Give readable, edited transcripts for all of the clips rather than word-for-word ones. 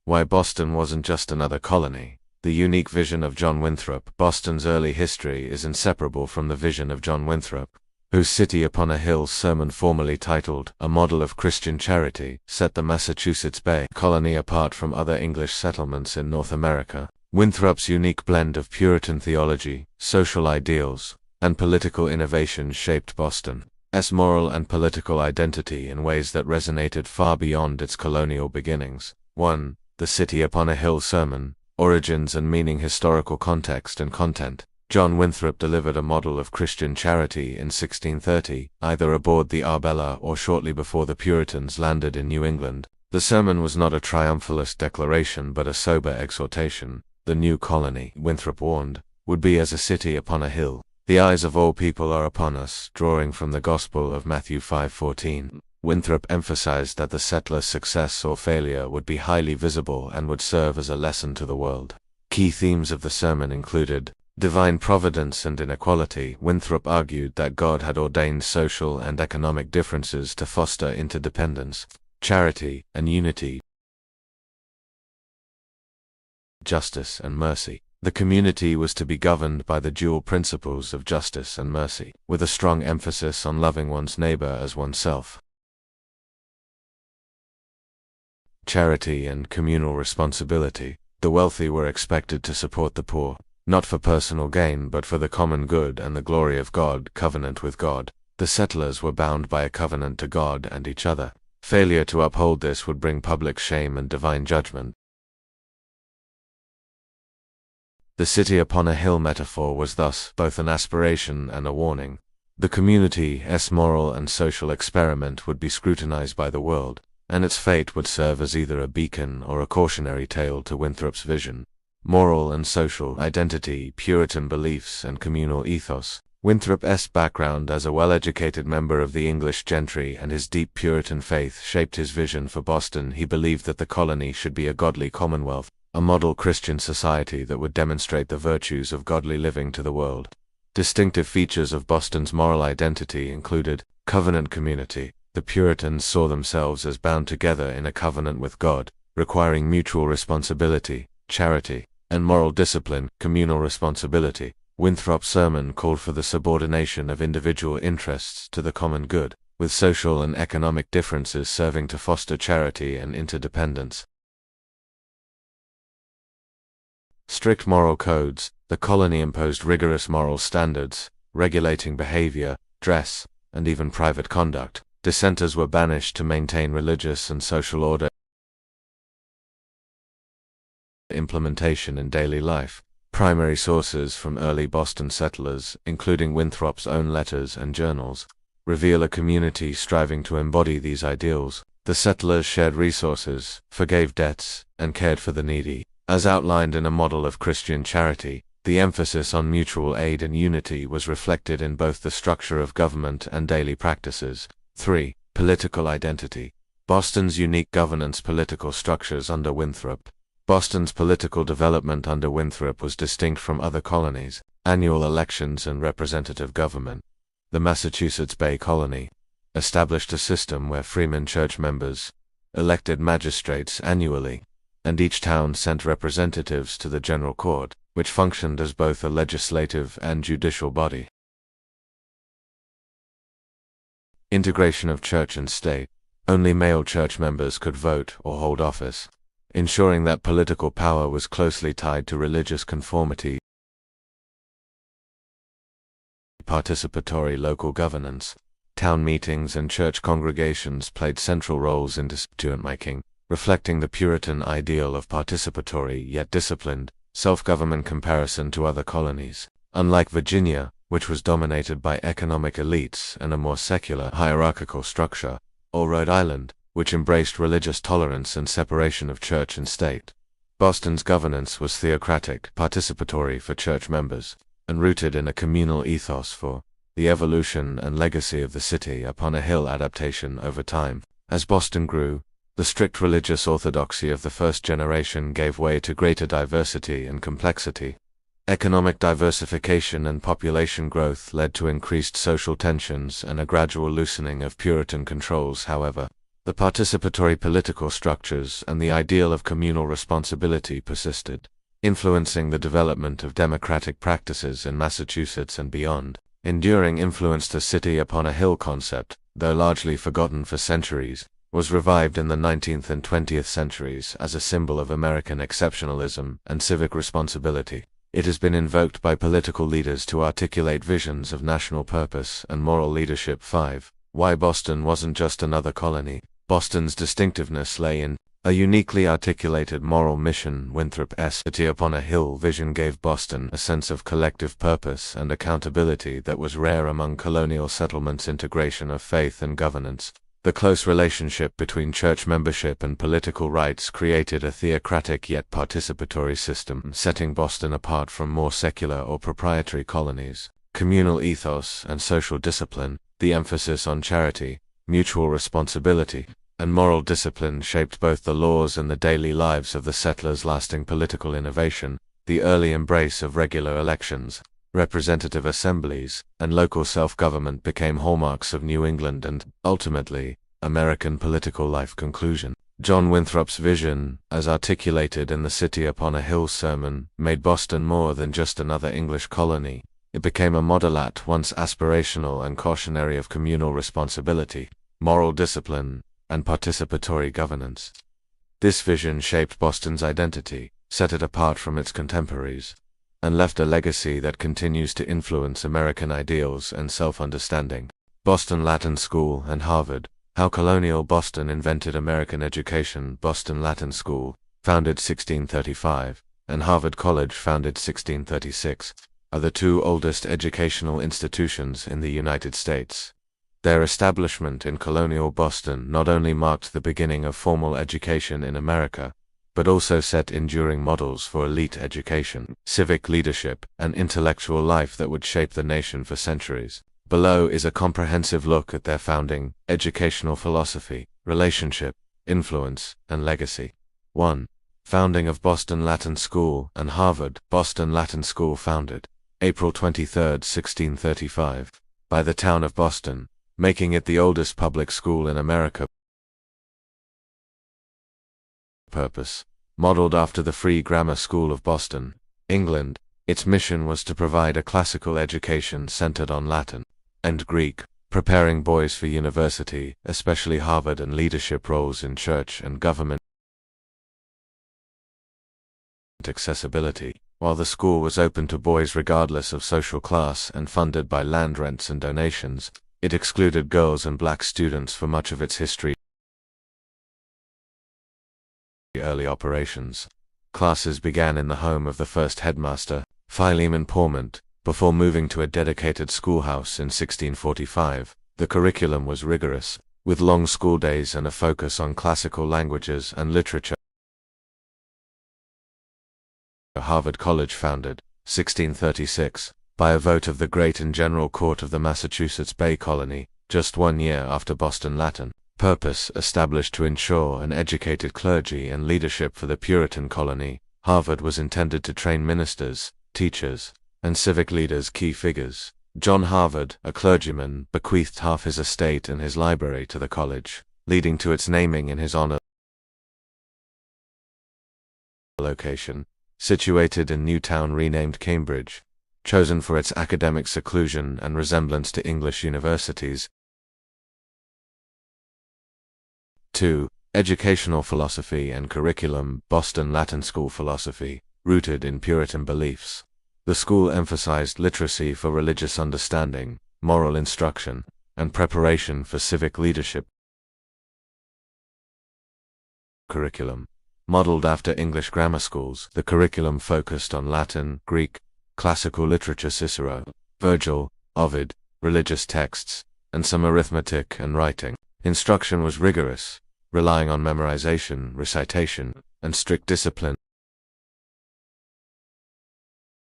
Why Boston wasn't just another colony. The unique vision of John Winthrop. Boston's early history is inseparable from the vision of John Winthrop, whose City Upon a Hill sermon, formerly titled A Model of Christian Charity, set the Massachusetts Bay Colony apart from other English settlements in North America. Winthrop's unique blend of Puritan theology, social ideals, and political innovation shaped Boston's moral and political identity in ways that resonated far beyond its colonial beginnings. 1. The City Upon a Hill sermon. Origins and meaning. Historical context and content. John Winthrop delivered a model of Christian charity in 1630, either aboard the Arbella or shortly before the Puritans landed in New England. The sermon was not a triumphalist declaration but a sober exhortation. The new colony, Winthrop warned, would be as a city upon a hill. The eyes of all people are upon us, drawing from the Gospel of Matthew 5:14. Winthrop emphasized that the settlers' success or failure would be highly visible and would serve as a lesson to the world. Key themes of the sermon included divine providence and inequality. Winthrop argued that God had ordained social and economic differences to foster interdependence, charity, and unity, justice and mercy. The community was to be governed by the dual principles of justice and mercy, with a strong emphasis on loving one's neighbor as oneself. Charity and communal responsibility. The wealthy were expected to support the poor, not for personal gain but for the common good and the glory of God. Covenant with God. The settlers were bound by a covenant to God and each other. Failure to uphold this would bring public shame and divine judgment. The city upon a hill metaphor was thus both an aspiration and a warning. The community's moral and social experiment would be scrutinized by the world, and its fate would serve as either a beacon or a cautionary tale to Winthrop's vision. Moral and social identity, Puritan beliefs, and communal ethos. Winthrop's background as a well-educated member of the English gentry and his deep Puritan faith shaped his vision for Boston. He believed that the colony should be a godly commonwealth, a model Christian society that would demonstrate the virtues of godly living to the world. Distinctive features of Boston's moral identity included covenant community. The Puritans saw themselves as bound together in a covenant with God, requiring mutual responsibility, charity, and moral discipline. Communal responsibility. Winthrop's sermon called for the subordination of individual interests to the common good, with social and economic differences serving to foster charity and interdependence. Strict moral codes. The colony imposed rigorous moral standards, regulating behavior, dress, and even private conduct. Dissenters were banished to maintain religious and social order. Implementation in daily life. Primary sources from early Boston settlers, including Winthrop's own letters and journals, reveal a community striving to embody these ideals. The settlers shared resources, forgave debts, and cared for the needy. As outlined in a model of Christian charity, the emphasis on mutual aid and unity was reflected in both the structure of government and daily practices. 3. Political identity. Boston's unique governance. Political structures under Winthrop. Boston's political development under Winthrop was distinct from other colonies. Annual elections and representative government. The Massachusetts Bay Colony established a system where freemen church members elected magistrates annually, and each town sent representatives to the General Court, which functioned as both a legislative and judicial body. Integration of church and state. Only male church members could vote or hold office, ensuring that political power was closely tied to religious conformity. Participatory local governance. Town meetings and church congregations played central roles in decision-making, reflecting the Puritan ideal of participatory yet disciplined, self-government comparison to other colonies. Unlike Virginia, which was dominated by economic elites and a more secular, hierarchical structure, or Rhode Island, which embraced religious tolerance and separation of church and state. Boston's governance was theocratic, participatory for church members, and rooted in a communal ethos for the evolution and legacy of the city upon a hill. Adaptation over time. As Boston grew, the strict religious orthodoxy of the first generation gave way to greater diversity and complexity. Economic diversification and population growth led to increased social tensions and a gradual loosening of Puritan controls. However, The participatory political structures and the ideal of communal responsibility persisted, influencing the development of democratic practices in Massachusetts and beyond. Enduring influence. The city upon a hill concept, though largely forgotten for centuries, was revived in the 19th and 20th centuries as a symbol of American exceptionalism and civic responsibility. It has been invoked by political leaders to articulate visions of national purpose and moral leadership. 5. Why Boston wasn't just another colony. Boston's distinctiveness lay in a uniquely articulated moral mission. Winthrop's city upon a hill vision gave Boston a sense of collective purpose and accountability that was rare among colonial settlements. Integration of faith and governance. The close relationship between church membership and political rights created a theocratic yet participatory system, setting Boston apart from more secular or proprietary colonies. Communal ethos and social discipline. The emphasis on charity, mutual responsibility, and moral discipline shaped both the laws and the daily lives of the settlers. Lasting political innovation. The early embrace of regular elections, representative assemblies, and local self-government became hallmarks of New England and, ultimately, American political life. Conclusion. John Winthrop's vision, as articulated in the City Upon a Hill sermon, made Boston more than just another English colony. It became a model at once aspirational and cautionary of communal responsibility, moral discipline, and participatory governance. This vision shaped Boston's identity, set it apart from its contemporaries, and left a legacy that continues to influence American ideals and self-understanding. Boston Latin School and Harvard. How Colonial Boston invented American education. Boston Latin School, founded 1635, and Harvard College, founded 1636, are the two oldest educational institutions in the United States. Their establishment in colonial Boston not only marked the beginning of formal education in America, but also set enduring models for elite education, civic leadership, and intellectual life that would shape the nation for centuries. Below is a comprehensive look at their founding, educational philosophy, relationship, influence, and legacy. 1. Founding of Boston Latin School and Harvard. Boston Latin School founded April 23, 1635, by the town of Boston, making it the oldest public school in America. Purpose. Modeled after the Free Grammar School of Boston, England, its mission was to provide a classical education centered on Latin and Greek, preparing boys for university, especially Harvard, and leadership roles in church and government. Accessibility. While the school was open to boys regardless of social class and funded by land rents and donations, it excluded girls and black students for much of its history. Early operations. Classes began in the home of the first headmaster, Philemon Portman, before moving to a dedicated schoolhouse in 1645. The curriculum was rigorous, with long school days and a focus on classical languages and literature. Harvard College, founded 1636, by a vote of the Great and General Court of the Massachusetts Bay Colony, just 1 year after Boston Latin. Purpose. Established to ensure an educated clergy and leadership for the Puritan colony, Harvard was intended to train ministers, teachers, and civic leaders. Key figures. John Harvard, a clergyman, bequeathed half his estate and his library to the college, leading to its naming in his honor. Location. Situated in Newtown, renamed Cambridge, chosen for its academic seclusion and resemblance to English universities. 2. Educational philosophy and curriculum. Boston Latin School philosophy, rooted in Puritan beliefs. The school emphasized literacy for religious understanding, moral instruction, and preparation for civic leadership. Curriculum. Modeled after English grammar schools, the curriculum focused on Latin, Greek, classical literature, Cicero, Virgil, Ovid, religious texts, and some arithmetic and writing. Instruction was rigorous, relying on memorization, recitation, and strict discipline.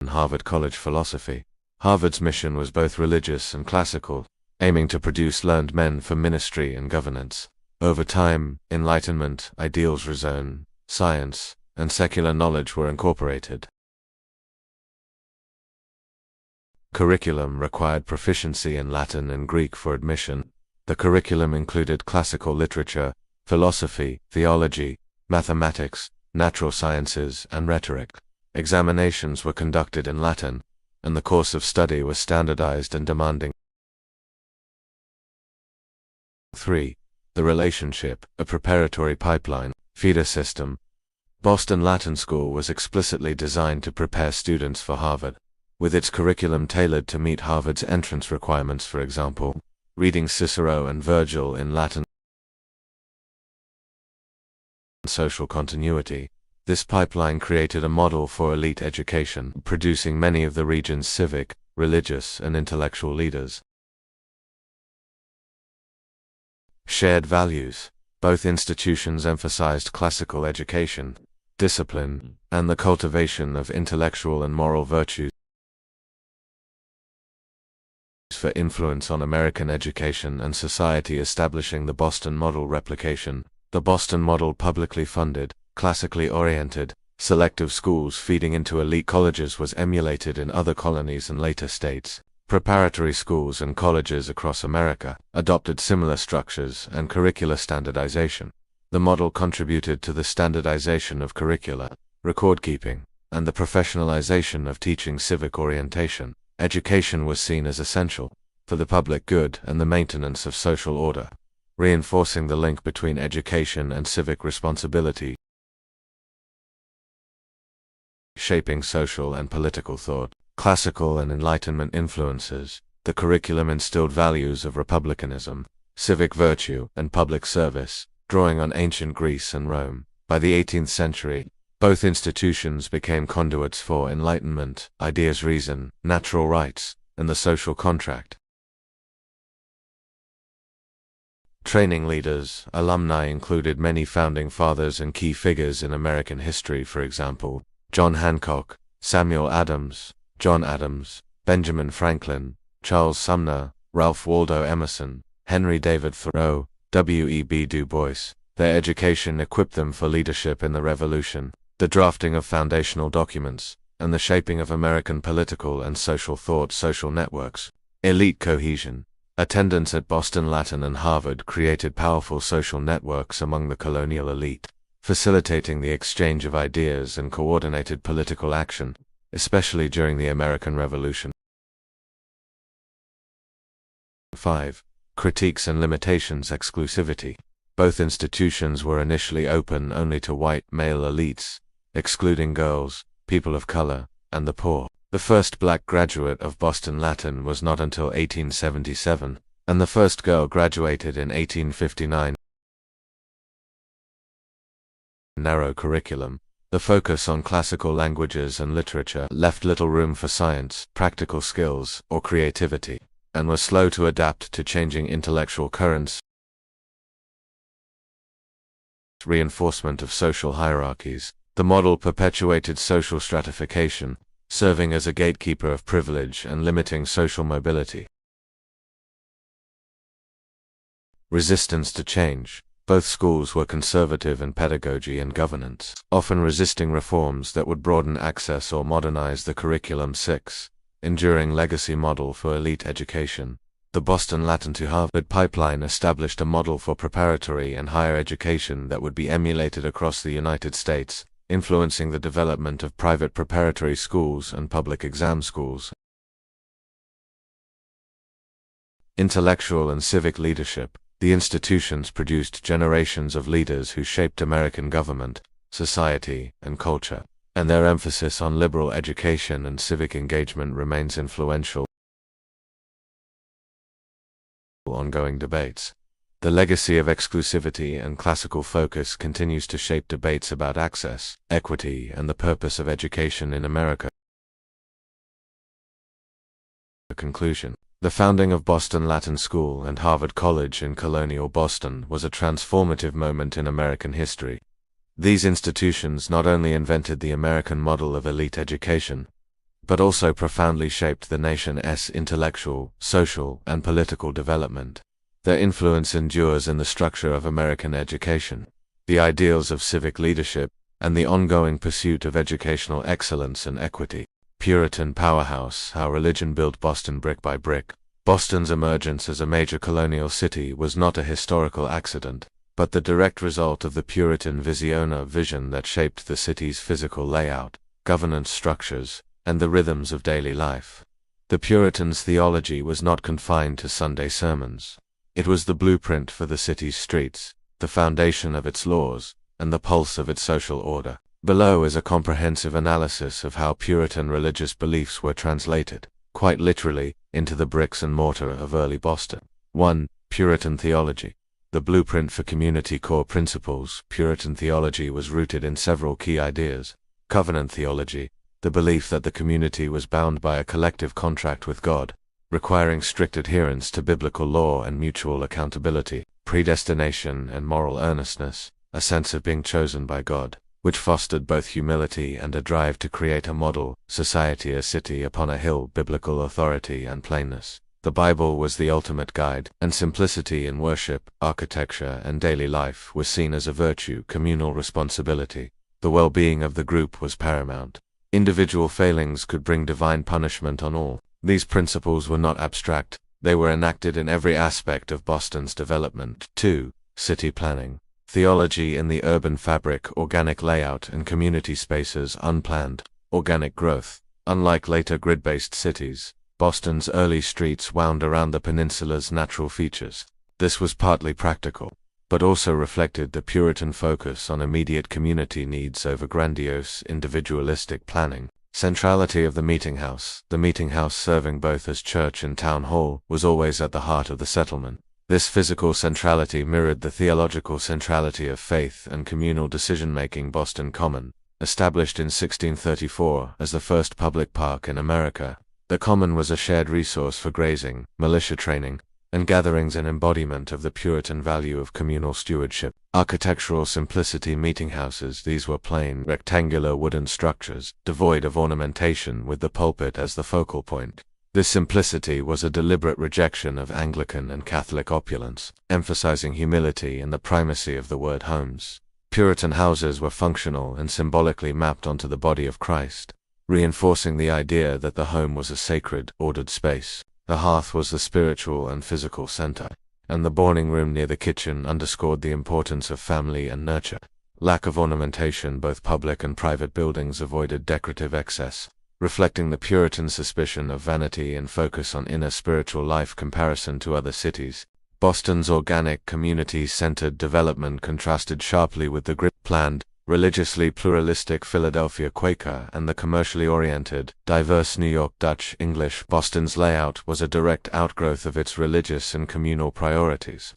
Harvard College philosophy. Harvard's mission was both religious and classical, aiming to produce learned men for ministry and governance. Over time, Enlightenment, ideals, reason, science, and secular knowledge were incorporated. Curriculum required proficiency in Latin and Greek for admission, The curriculum included classical literature, philosophy, theology, mathematics, natural sciences, and rhetoric. Examinations were conducted in Latin, and the course of study was standardized and demanding. 3. The relationship, a preparatory pipeline, feeder system. Boston Latin School was explicitly designed to prepare students for Harvard, with its curriculum tailored to meet Harvard's entrance requirements, for example, reading Cicero and Virgil in Latin. Social continuity. This pipeline created a model for elite education, producing many of the region's civic, religious, and intellectual leaders. Shared values. Both institutions emphasized classical education, discipline, and the cultivation of intellectual and moral virtues for influence on American education and society, establishing the Boston model replication. The Boston model publicly funded, classically oriented, selective schools feeding into elite colleges was emulated in other colonies and later states. Preparatory schools and colleges across America adopted similar structures and curricular standardization. The model contributed to the standardization of curricula, record-keeping, and the professionalization of teaching civic orientation. Education was seen as essential for the public good and the maintenance of social order, reinforcing the link between education and civic responsibility, shaping social and political thought. Classical and Enlightenment influences. The curriculum instilled values of republicanism, civic virtue, and public service, drawing on ancient Greece and Rome. By the 18th century, both institutions became conduits for Enlightenment, ideas, reason, natural rights, and the social contract. Training leaders. Alumni included many founding fathers and key figures in American history, for example, John Hancock, Samuel Adams, John Adams, Benjamin Franklin, Charles Sumner, Ralph Waldo Emerson, Henry David Thoreau, W.E.B. Du Bois. Their education equipped them for leadership in the Revolution, the drafting of foundational documents, and the shaping of American political and social thought. Social networks. Elite cohesion. Attendance at Boston Latin and Harvard created powerful social networks among the colonial elite, facilitating the exchange of ideas and coordinated political action, especially during the American Revolution. 5. Critiques and limitations. Exclusivity. Both institutions were initially open only to white male elites, excluding girls, people of color, and the poor. The first black graduate of Boston Latin was not until 1877, and the first girl graduated in 1859. Narrow curriculum. The focus on classical languages and literature left little room for science, practical skills, or creativity, and was slow to adapt to changing intellectual currents. Reinforcement of social hierarchies. The model perpetuated social stratification, serving as a gatekeeper of privilege and limiting social mobility. Resistance to change. Both schools were conservative in pedagogy and governance, often resisting reforms that would broaden access or modernize the curriculum. 6. Enduring legacy model for elite education. The Boston Latin to Harvard pipeline established a model for preparatory and higher education that would be emulated across the United States, influencing the development of private preparatory schools and public exam schools. Intellectual and civic leadership. The institutions produced generations of leaders who shaped American government, society, and culture, and their emphasis on liberal education and civic engagement remains influential. Ongoing debates. The legacy of exclusivity and classical focus continues to shape debates about access, equity, and the purpose of education in America. Conclusion. The founding of Boston Latin School and Harvard College in colonial Boston was a transformative moment in American history. These institutions not only invented the American model of elite education, but also profoundly shaped the nation's intellectual, social, and political development. Their influence endures in the structure of American education, the ideals of civic leadership, and the ongoing pursuit of educational excellence and equity. Puritan powerhouse. How religion built Boston brick by brick. Boston's emergence as a major colonial city was not a historical accident, but the direct result of the Puritan vision that shaped the city's physical layout, governance structures, and the rhythms of daily life. The Puritans' theology was not confined to Sunday sermons. It was the blueprint for the city's streets, the foundation of its laws, and the pulse of its social order. Below is a comprehensive analysis of how Puritan religious beliefs were translated, quite literally, into the bricks and mortar of early Boston. 1. Puritan theology. The blueprint for community core principles. Puritan theology was rooted in several key ideas. Covenant theology, the belief that the community was bound by a collective contract with God, requiring strict adherence to biblical law and mutual accountability. Predestination and moral earnestness, a sense of being chosen by God, which fostered both humility and a drive to create a model society, a city upon a hill. Biblical authority and plainness. The Bible was the ultimate guide, and simplicity in worship, architecture, and daily life was seen as a virtue. Communal responsibility. The well-being of the group was paramount. Individual failings could bring divine punishment on all. These principles were not abstract, they were enacted in every aspect of Boston's development. 2. City planning. Theology in the urban fabric, organic layout, and community spaces. Unplanned, organic growth. Unlike later grid-based cities, Boston's early streets wound around the peninsula's natural features. This was partly practical, but also reflected the Puritan focus on immediate community needs over grandiose, individualistic planning. Centrality of the meeting house. The meeting house, serving both as church and town hall, was always at the heart of the settlement. This physical centrality mirrored the theological centrality of faith and communal decision-making. Boston Common, established in 1634 as the first public park in America, the Common was a shared resource for grazing, militia training, and gatherings, an embodiment of the Puritan value of communal stewardship. Architectural simplicity. Meeting houses. These were plain, rectangular wooden structures, devoid of ornamentation, with the pulpit as the focal point. This simplicity was a deliberate rejection of Anglican and Catholic opulence, emphasizing humility and the primacy of the word homes. Puritan houses were functional and symbolically mapped onto the body of Christ, reinforcing the idea that the home was a sacred, ordered space. The hearth was the spiritual and physical center, and the boiling room near the kitchen underscored the importance of family and nurture. Lack of ornamentation. Both public and private buildings avoided decorative excess, reflecting the Puritan suspicion of vanity and focus on inner spiritual life. Comparison to other cities. Boston's organic, community-centered development contrasted sharply with the planned, religiously pluralistic Philadelphia Quaker and the commercially oriented, diverse New York Dutch English. Boston's layout was a direct outgrowth of its religious and communal priorities.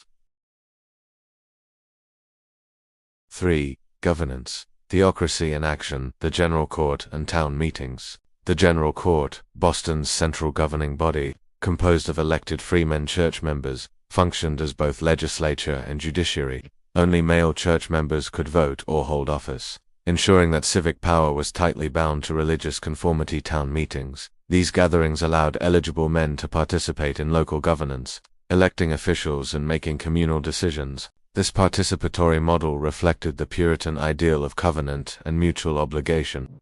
3. Governance. Theocracy in action. The General Court and town meetings. The General Court, Boston's central governing body, composed of elected freemen church members, functioned as both legislature and judiciary. Only male church members could vote or hold office, ensuring that civic power was tightly bound to religious conformity. Town meetings. These gatherings allowed eligible men to participate in local governance, electing officials and making communal decisions. This participatory model reflected the Puritan ideal of covenant and mutual obligation.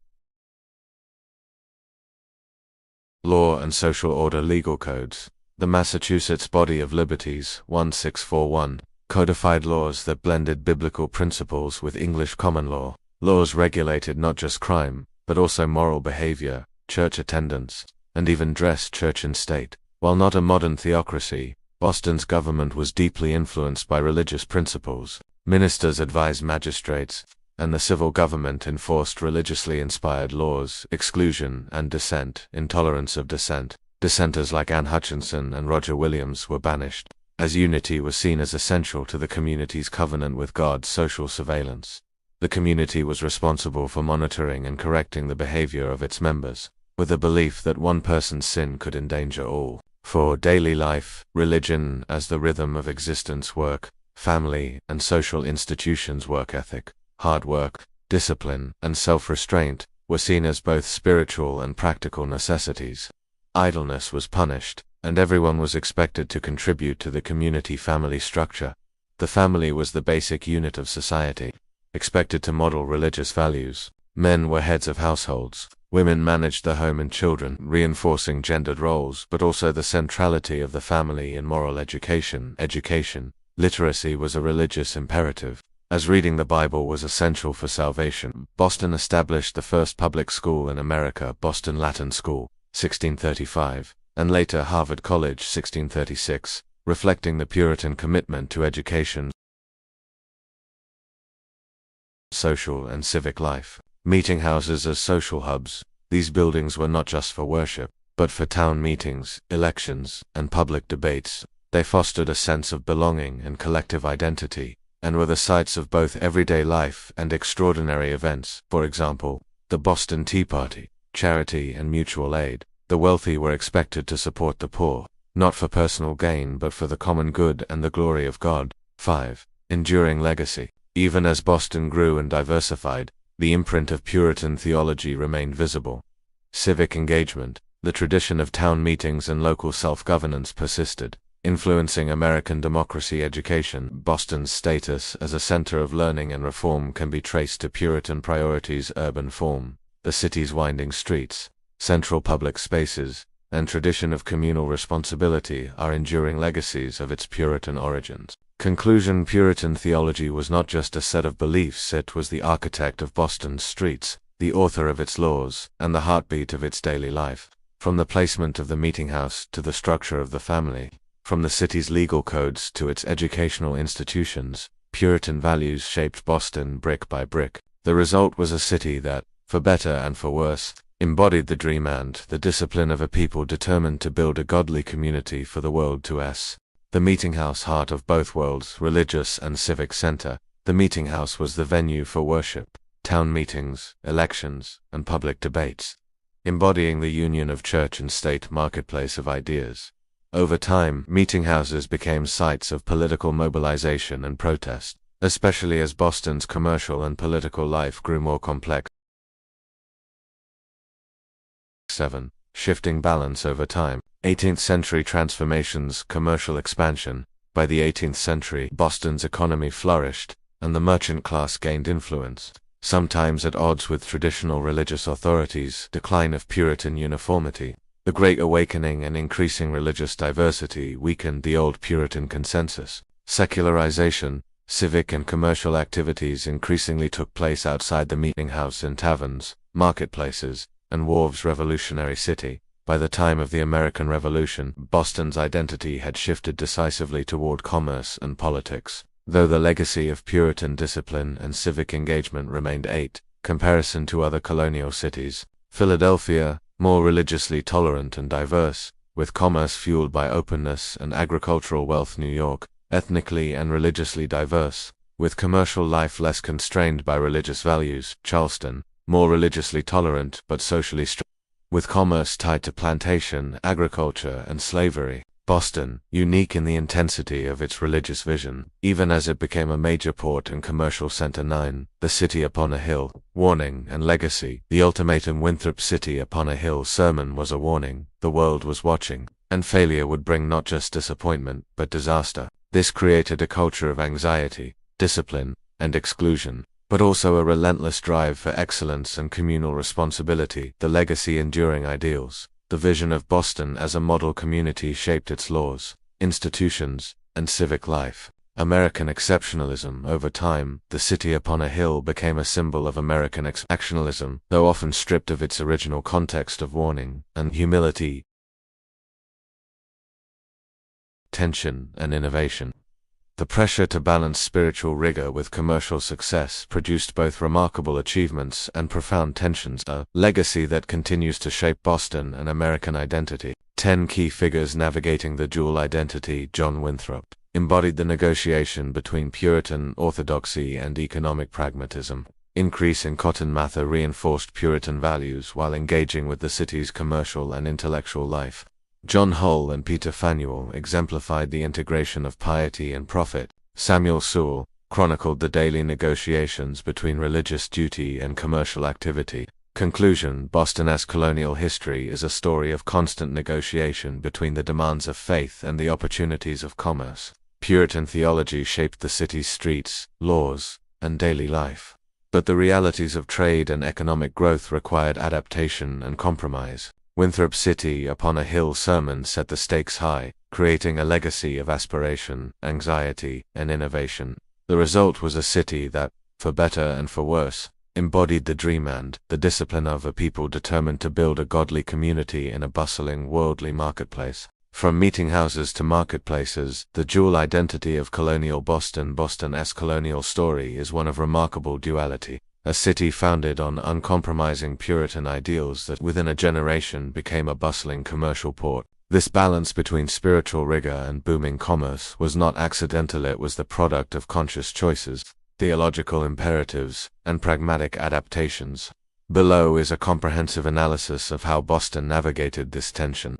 Law and social order. Legal codes. The Massachusetts Body of Liberties, 1641, codified laws that blended biblical principles with English common law. Laws regulated not just crime, but also moral behavior, church attendance, and even dress. Church and state. While not a modern theocracy, Boston's government was deeply influenced by religious principles. Ministers advised magistrates, and the civil government enforced religiously inspired laws. Exclusion and dissent. Intolerance of dissent. Dissenters like Anne Hutchinson and Roger Williams were banished, as unity was seen as essential to the community's covenant with God's social surveillance. The community was responsible for monitoring and correcting the behavior of its members, with a belief that one person's sin could endanger all. 4. Daily life. Religion as the rhythm of existence. Work, family, and social institutions. Work ethic, hard work, discipline, and self-restraint were seen as both spiritual and practical necessities. Idleness was punished, and everyone was expected to contribute to the community family structure. The family was the basic unit of society, expected to model religious values. Men were heads of households, Women managed the home and children, reinforcing gendered roles, but also the centrality of the family in moral education. Literacy was a religious imperative, as reading the Bible was essential for salvation. Boston established the first public school in America, Boston Latin School, 1635, and later Harvard College, 1636, reflecting the Puritan commitment to education, social and civic life. Meeting houses as social hubs. These buildings were not just for worship, but for town meetings, elections, and public debates. They fostered a sense of belonging and collective identity, and were the sites of both everyday life and extraordinary events. For example, the Boston Tea Party, charity and mutual aid. The wealthy were expected to support the poor, not for personal gain but for the common good and the glory of God. 5. Enduring legacy. Even as Boston grew and diversified, the imprint of Puritan theology remained visible. Civic engagement. The tradition of town meetings and local self-governance persisted, influencing American democracy education. Boston's status as a center of learning and reform can be traced to Puritan priorities: urban form, the city's winding streets, central public spaces, and tradition of communal responsibility are enduring legacies of its Puritan origins. Conclusion. Puritan theology was not just a set of beliefs, it was the architect of Boston's streets, the author of its laws, and the heartbeat of its daily life. From the placement of the meeting house to the structure of the family, from the city's legal codes to its educational institutions, Puritan values shaped Boston brick by brick. The result was a city that, for better and for worse, embodied the dream and the discipline of a people determined to build a godly community for the world to see. The meeting house, heart of both worlds, religious and civic center. The meeting house was the venue for worship, town meetings, elections, and public debates, embodying the union of church and state, marketplace of ideas. Over time, meeting houses became sites of political mobilization and protest, especially as Boston's commercial and political life grew more complex. 7. Shifting balance over time. 18th century transformations, commercial expansion. By the 18th century, Boston's economy flourished, and the merchant class gained influence, sometimes at odds with traditional religious authorities. Decline of Puritan uniformity. The Great Awakening and increasing religious diversity weakened the old Puritan consensus. Secularization. Civic and commercial activities increasingly took place outside the meeting house in taverns, marketplaces, and wharves. Revolutionary city. By the time of the American Revolution, Boston's identity had shifted decisively toward commerce and politics, though the legacy of Puritan discipline and civic engagement remained. 8. Comparison to other colonial cities. Philadelphia, more religiously tolerant and diverse, with commerce fueled by openness and agricultural wealth. New York, ethnically and religiously diverse, with commercial life less constrained by religious values. Charleston, more religiously tolerant but socially strict, with commerce tied to plantation, agriculture, and slavery. Boston, unique in the intensity of its religious vision, even as it became a major port and commercial center. 9. The city upon a hill. Warning and legacy. The ultimatum Winthrop City Upon a Hill sermon was a warning. The world was watching, and failure would bring not just disappointment, but disaster. This created a culture of anxiety, discipline, and exclusion, but also a relentless drive for excellence and communal responsibility. The legacy. Enduring ideals. The vision of Boston as a model community shaped its laws, institutions, and civic life. American exceptionalism. Over time, the city upon a hill became a symbol of American exceptionalism, though often stripped of its original context of warning and humility, tension, and innovation. The pressure to balance spiritual rigor with commercial success produced both remarkable achievements and profound tensions, a legacy that continues to shape Boston and American identity. 10 key figures navigating the dual identity. John Winthrop embodied the negotiation between Puritan orthodoxy and economic pragmatism. Increase in cotton mather reinforced Puritan values while engaging with the city's commercial and intellectual life. John Hull and Peter Faneuil exemplified the integration of piety and profit. Samuel Sewall chronicled the daily negotiations between religious duty and commercial activity. Conclusion. Boston as colonial history is a story of constant negotiation between the demands of faith and the opportunities of commerce. Puritan theology shaped the city's streets, laws, and daily life. But the realities of trade and economic growth required adaptation and compromise. Winthrop's City Upon a Hill sermon set the stakes high, creating a legacy of aspiration, anxiety, and innovation. The result was a city that, for better and for worse, embodied the dream and the discipline of a people determined to build a godly community in a bustling, worldly marketplace. From meeting houses to marketplaces, the dual identity of colonial Boston, Boston's colonial story is one of remarkable duality. A city founded on uncompromising Puritan ideals that within a generation became a bustling commercial port. This balance between spiritual rigor and booming commerce was not accidental. It was the product of conscious choices, theological imperatives, and pragmatic adaptations. Below is a comprehensive analysis of how Boston navigated this tension.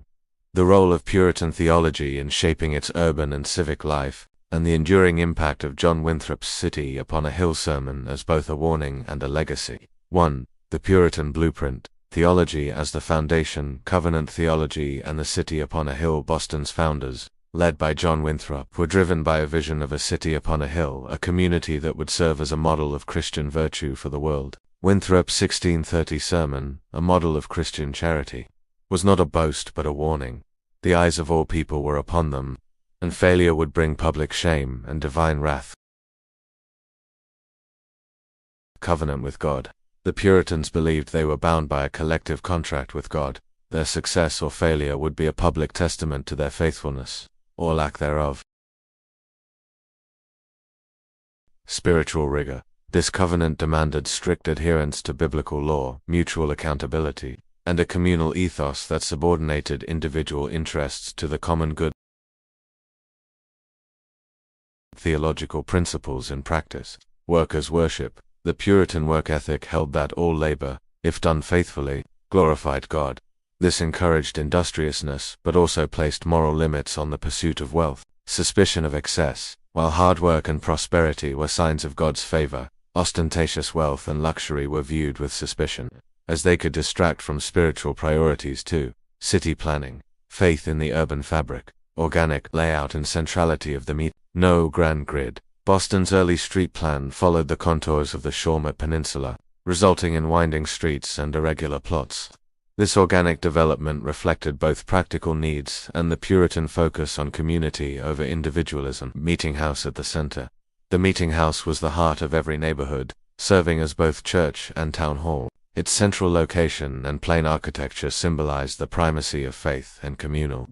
The role of Puritan theology in shaping its urban and civic life, and the enduring impact of John Winthrop's City Upon a Hill sermon as both a warning and a legacy. 1. The Puritan Blueprint. Theology as the foundation. Covenant theology and the City Upon a Hill. Boston's founders, led by John Winthrop, were driven by a vision of a city upon a hill, a community that would serve as a model of Christian virtue for the world. Winthrop's 1630 sermon, a model of Christian charity, was not a boast but a warning. The eyes of all people were upon them, and failure would bring public shame and divine wrath. Covenant with God. The Puritans believed they were bound by a collective contract with God. Their success or failure would be a public testament to their faithfulness, or lack thereof. Spiritual rigor. This covenant demanded strict adherence to biblical law, mutual accountability, and a communal ethos that subordinated individual interests to the common good. Theological principles in practice. Workers' worship. The Puritan work ethic held that all labor, if done faithfully, glorified God. This encouraged industriousness, but also placed moral limits on the pursuit of wealth. Suspicion of excess. While hard work and prosperity were signs of God's favor, ostentatious wealth and luxury were viewed with suspicion, as they could distract from spiritual priorities too. City planning. Faith in the urban fabric, organic layout and centrality of the meet. No grand grid. Boston's early street plan followed the contours of the Shawmut Peninsula, resulting in winding streets and irregular plots. This organic development reflected both practical needs and the Puritan focus on community over individualism. Meeting house at the center. The meeting house was the heart of every neighborhood, serving as both church and town hall. Its central location and plain architecture symbolized the primacy of faith and communal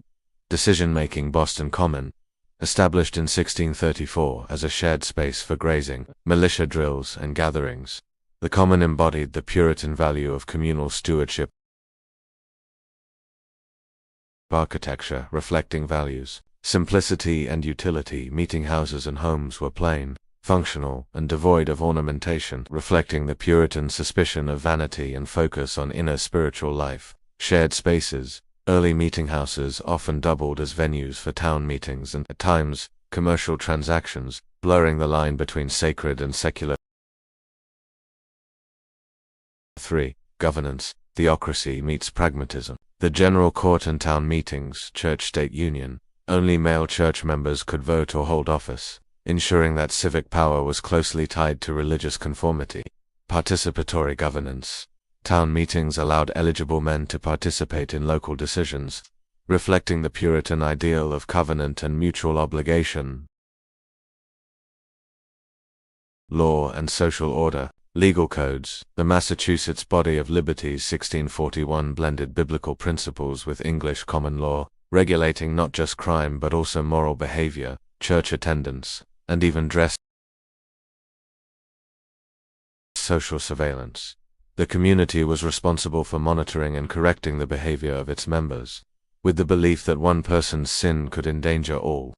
decision-making. Boston Common. Established in 1634 as a shared space for grazing, militia drills, and gatherings, the Common embodied the Puritan value of communal stewardship. Architecture reflecting values, simplicity and utility. Meeting houses and homes were plain, functional, and devoid of ornamentation, reflecting the Puritan suspicion of vanity and focus on inner spiritual life. Shared spaces. Early meeting houses often doubled as venues for town meetings and, at times, commercial transactions, blurring the line between sacred and secular. 3. Governance. Theocracy meets pragmatism. The general court and town meetings, church-state union, only male church members could vote or hold office, ensuring that civic power was closely tied to religious conformity. Participatory governance. Town meetings allowed eligible men to participate in local decisions, reflecting the Puritan ideal of covenant and mutual obligation. Law and social order. Legal codes. The Massachusetts Body of Liberties 1641 blended biblical principles with English common law, regulating not just crime but also moral behavior, church attendance, and even dress. Social surveillance. The community was responsible for monitoring and correcting the behavior of its members, with the belief that one person's sin could endanger all.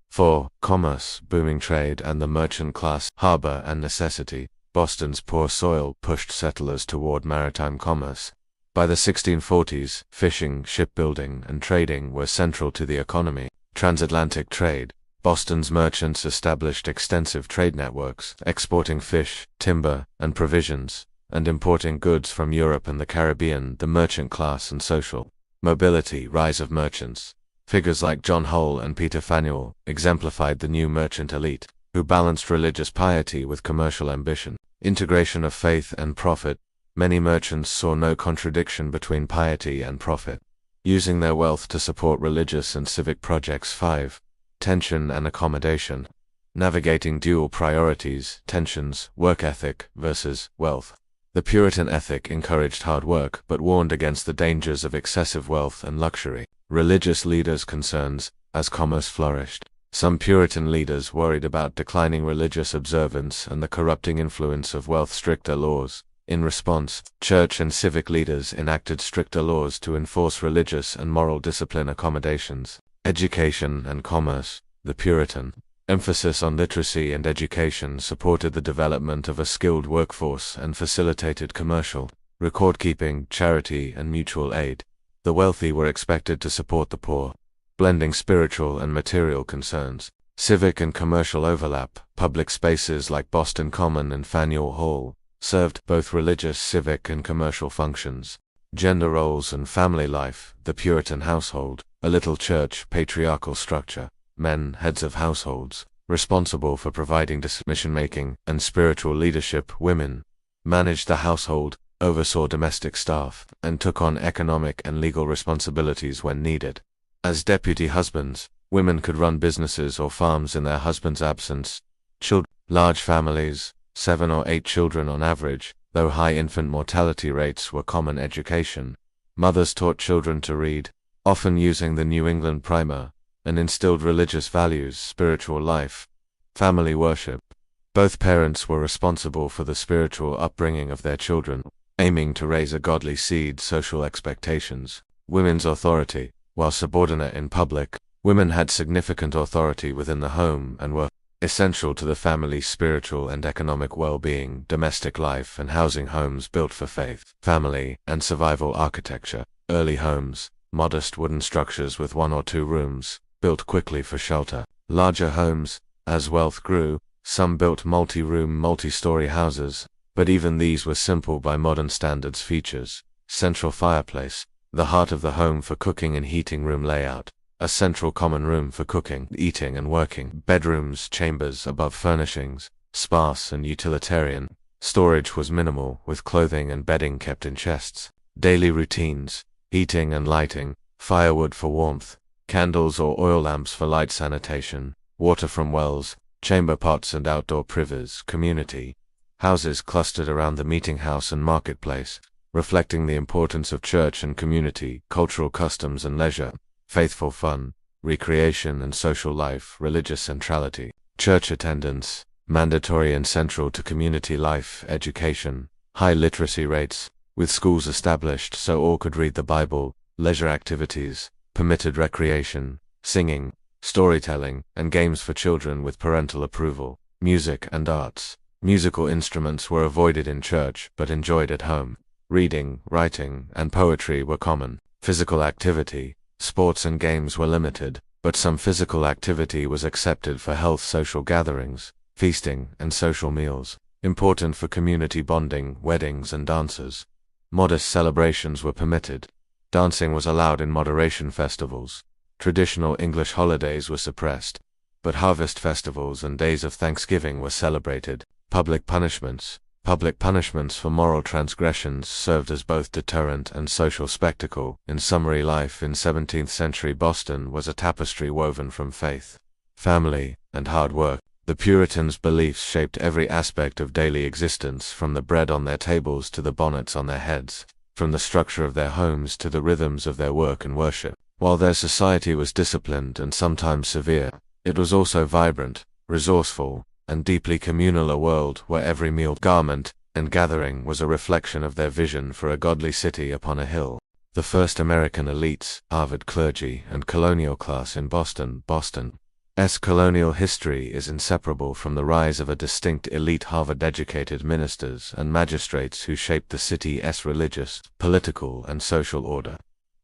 4. Commerce, booming trade and the merchant class. Harbor and necessity. Boston's poor soil pushed settlers toward maritime commerce. By the 1640s, fishing, shipbuilding, and trading were central to the economy. Transatlantic trade. Boston's merchants established extensive trade networks, exporting fish, timber, and provisions, and importing goods from Europe and the Caribbean. The merchant class and social mobility. Rise of merchants. Figures like John Hull and Peter Faneuil exemplified the new merchant elite. who balanced religious piety with commercial ambition. Integration of faith and profit. Many merchants saw no contradiction between piety and profit, using their wealth to support religious and civic projects. 5. Tension and accommodation. Navigating dual priorities, tensions, work ethic versus wealth. The Puritan ethic encouraged hard work but warned against the dangers of excessive wealth and luxury. Religious leaders' concerns. As commerce flourished, some Puritan leaders worried about declining religious observance and the corrupting influence of wealth. Stricter laws. In response, church and civic leaders enacted stricter laws to enforce religious and moral discipline. Accommodations. Education and commerce. The Puritan emphasis on literacy and education supported the development of a skilled workforce and facilitated commercial, record-keeping, charity, and mutual aid. The wealthy were expected to support the poor, blending spiritual and material concerns. Civic and commercial overlap. Public spaces like Boston Common and Faneuil Hall served both religious, civic, and commercial functions. Gender roles and family life. The Puritan household, a little church, patriarchal structure. Men, heads of households, responsible for providing decision-making and spiritual leadership. Women managed the household, oversaw domestic staff, and took on economic and legal responsibilities when needed. As deputy husbands, women could run businesses or farms in their husband's absence. Children. Large families, 7 or 8 children on average, though high infant mortality rates were common. Education. Mothers taught children to read, often using the New England Primer, and instilled religious values. Spiritual life. Family worship. Both parents were responsible for the spiritual upbringing of their children, aiming to raise a godly seed. Social expectations. Women's authority. While subordinate in public, women had significant authority within the home and were essential to the family's spiritual and economic well-being. Domestic life and housing. Homes built for faith, family, and survival. Architecture. Early homes, modest wooden structures with 1 or 2 rooms, built quickly for shelter. Larger homes. As wealth grew, some built multi-room, multi-story houses, but even these were simple by modern standards. Features. Central fireplace, the heart of the home for cooking and heating. Room layout. A central common room for cooking, eating, and working. Bedrooms, chambers above furnishings, sparse and utilitarian. Storage was minimal, with clothing and bedding kept in chests. Daily routines. Heating and lighting, firewood for warmth, candles or oil lamps for light. Sanitation, water from wells, chamber pots and outdoor privies. Community. Houses clustered around the meeting house and marketplace, reflecting the importance of church and community. Cultural customs and leisure. Faithful fun, recreation and social life. Religious centrality. Church attendance, mandatory and central to community life. Education. High literacy rates, with schools established so all could read the Bible. Leisure activities, permitted recreation, singing, storytelling, and games for children with parental approval. Music and arts. Musical instruments were avoided in church but enjoyed at home. Reading, writing, and poetry were common. Physical activity. Sports and games were limited, but some physical activity was accepted for health. Social gatherings, feasting, and social meals, important for community bonding. Weddings and dances. Modest celebrations were permitted. Dancing was allowed in moderation. Festivals. Traditional English holidays were suppressed, but harvest festivals and days of Thanksgiving were celebrated. Public punishments. Public punishments for moral transgressions served as both deterrent and social spectacle. In summary, life in 17th century Boston was a tapestry woven from faith, family, and hard work. The Puritans' beliefs shaped every aspect of daily existence, from the bread on their tables to the bonnets on their heads, from the structure of their homes to the rhythms of their work and worship. While their society was disciplined and sometimes severe, it was also vibrant, resourceful, and deeply communal. A world where every meal, garment, and gathering was a reflection of their vision for a godly city upon a hill. The first American elites, Harvard clergy, and colonial class in Boston. Boston's colonial history is inseparable from the rise of a distinct elite Harvard-educated ministers and magistrates who shaped the city's religious, political, and social order.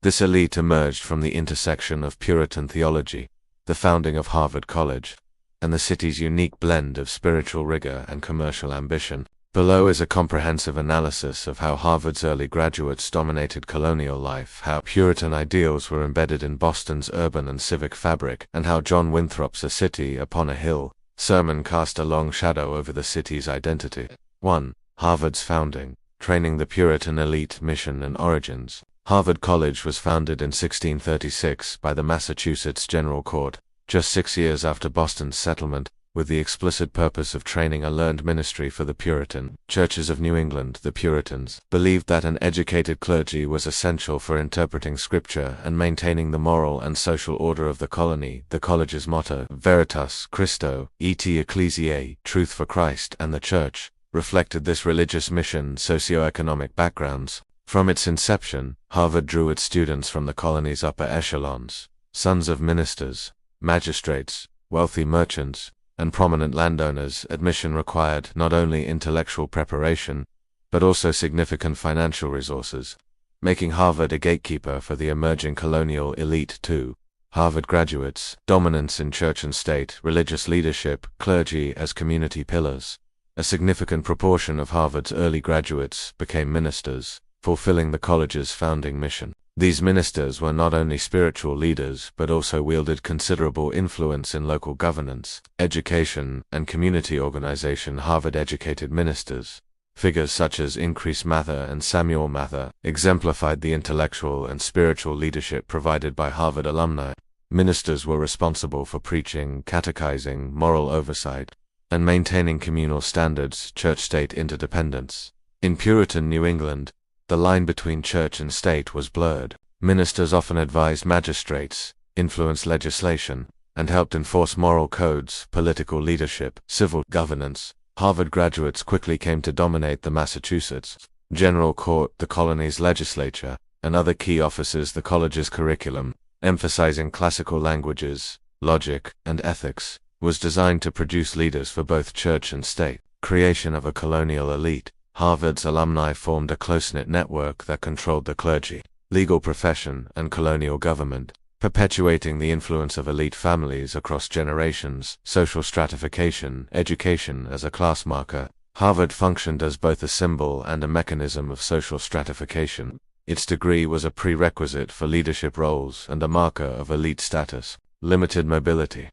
This elite emerged from the intersection of Puritan theology, the founding of Harvard College, and the city's unique blend of spiritual rigor and commercial ambition. Below is a comprehensive analysis of how Harvard's early graduates dominated colonial life, how Puritan ideals were embedded in Boston's urban and civic fabric, and how John Winthrop's A City Upon a Hill sermon cast a long shadow over the city's identity. 1. Harvard's founding, training the Puritan elite, mission and origins. Harvard College was founded in 1636 by the Massachusetts General Court, just 6 years after Boston's settlement, with the explicit purpose of training a learned ministry for the Puritan churches of New England. The Puritans believed that an educated clergy was essential for interpreting Scripture and maintaining the moral and social order of the colony. The college's motto, Veritas Christo, et Ecclesiae, Truth for Christ and the Church, reflected this religious mission. Socioeconomic backgrounds. From its inception, Harvard drew its students from the colony's upper echelons, sons of ministers, magistrates, wealthy merchants, and prominent landowners. Admission required not only intellectual preparation, but also significant financial resources, making Harvard a gatekeeper for the emerging colonial elite. 2. Harvard graduates, dominance in church and state, religious leadership, clergy as community pillars. A significant proportion of Harvard's early graduates became ministers, fulfilling the college's founding mission. These ministers were not only spiritual leaders but also wielded considerable influence in local governance, education, and community organization. Harvard-educated ministers, figures such as Increase Mather and Samuel Mather, exemplified the intellectual and spiritual leadership provided by Harvard alumni. Ministers were responsible for preaching, catechizing, moral oversight, and maintaining communal standards, church-state interdependence. In Puritan New England, the line between church and state was blurred. Ministers often advised magistrates, influenced legislation, and helped enforce moral codes, political leadership, civil governance. Harvard graduates quickly came to dominate the Massachusetts General Court, the colony's legislature, and other key offices. The college's curriculum, emphasizing classical languages, logic, and ethics, was designed to produce leaders for both church and state. Creation of a colonial elite. Harvard's alumni formed a close-knit network that controlled the clergy, legal profession, and colonial government, perpetuating the influence of elite families across generations. Social stratification, education as a class marker. Harvard functioned as both a symbol and a mechanism of social stratification. Its degree was a prerequisite for leadership roles and a marker of elite status. Limited mobility.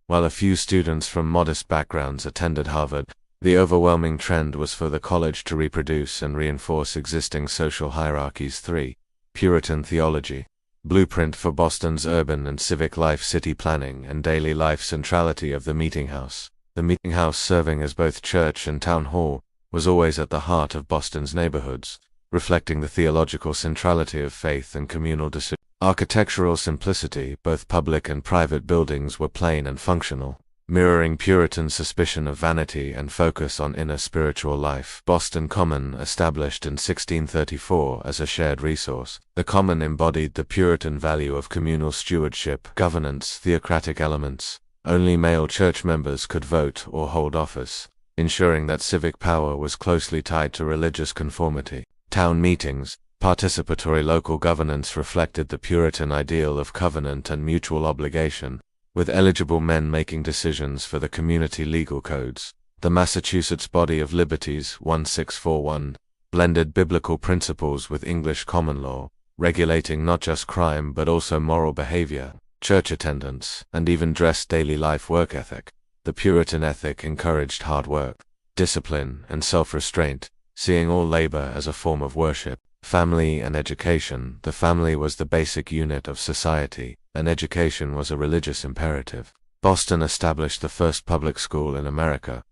While a few students from modest backgrounds attended Harvard, the overwhelming trend was for the college to reproduce and reinforce existing social hierarchies. 3. Puritan theology. Blueprint for Boston's urban and civic life. City planning and daily life. Centrality of the meeting house. The meeting house, serving as both church and town hall, was always at the heart of Boston's neighborhoods, reflecting the theological centrality of faith and communal decision. Architectural simplicity. Both public and private buildings were plain and functional, mirroring Puritan suspicion of vanity and focus on inner spiritual life. Boston Common, established in 1634 as a shared resource. The Common embodied the Puritan value of communal stewardship, governance, theocratic elements. Only male church members could vote or hold office, ensuring that civic power was closely tied to religious conformity. Town meetings. Participatory local governance reflected the Puritan ideal of covenant and mutual obligation, with eligible men making decisions for the community legal codes. The Massachusetts Body of Liberties 1641 blended biblical principles with English common law, regulating not just crime but also moral behavior, church attendance, and even dress. Daily life. Work ethic. The Puritan ethic encouraged hard work, discipline, and self-restraint, seeing all labor as a form of worship. Family and education. The family was the basic unit of society, and education was a religious imperative. Boston established the first public school in America,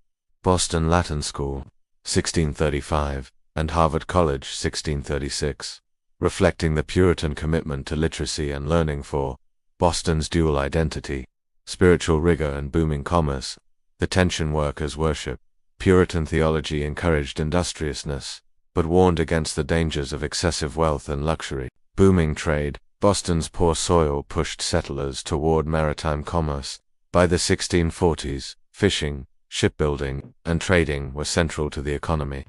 Boston Latin School, 1635, and Harvard College, 1636, reflecting the Puritan commitment to literacy and learning. For Boston's dual identity, spiritual rigor and booming commerce. The tension. Work as worship. Puritan theology encouraged industriousness, but warned against the dangers of excessive wealth and luxury. Booming trade. Boston's poor soil pushed settlers toward maritime commerce. By the 1640s, fishing, shipbuilding, and trading were central to the economy,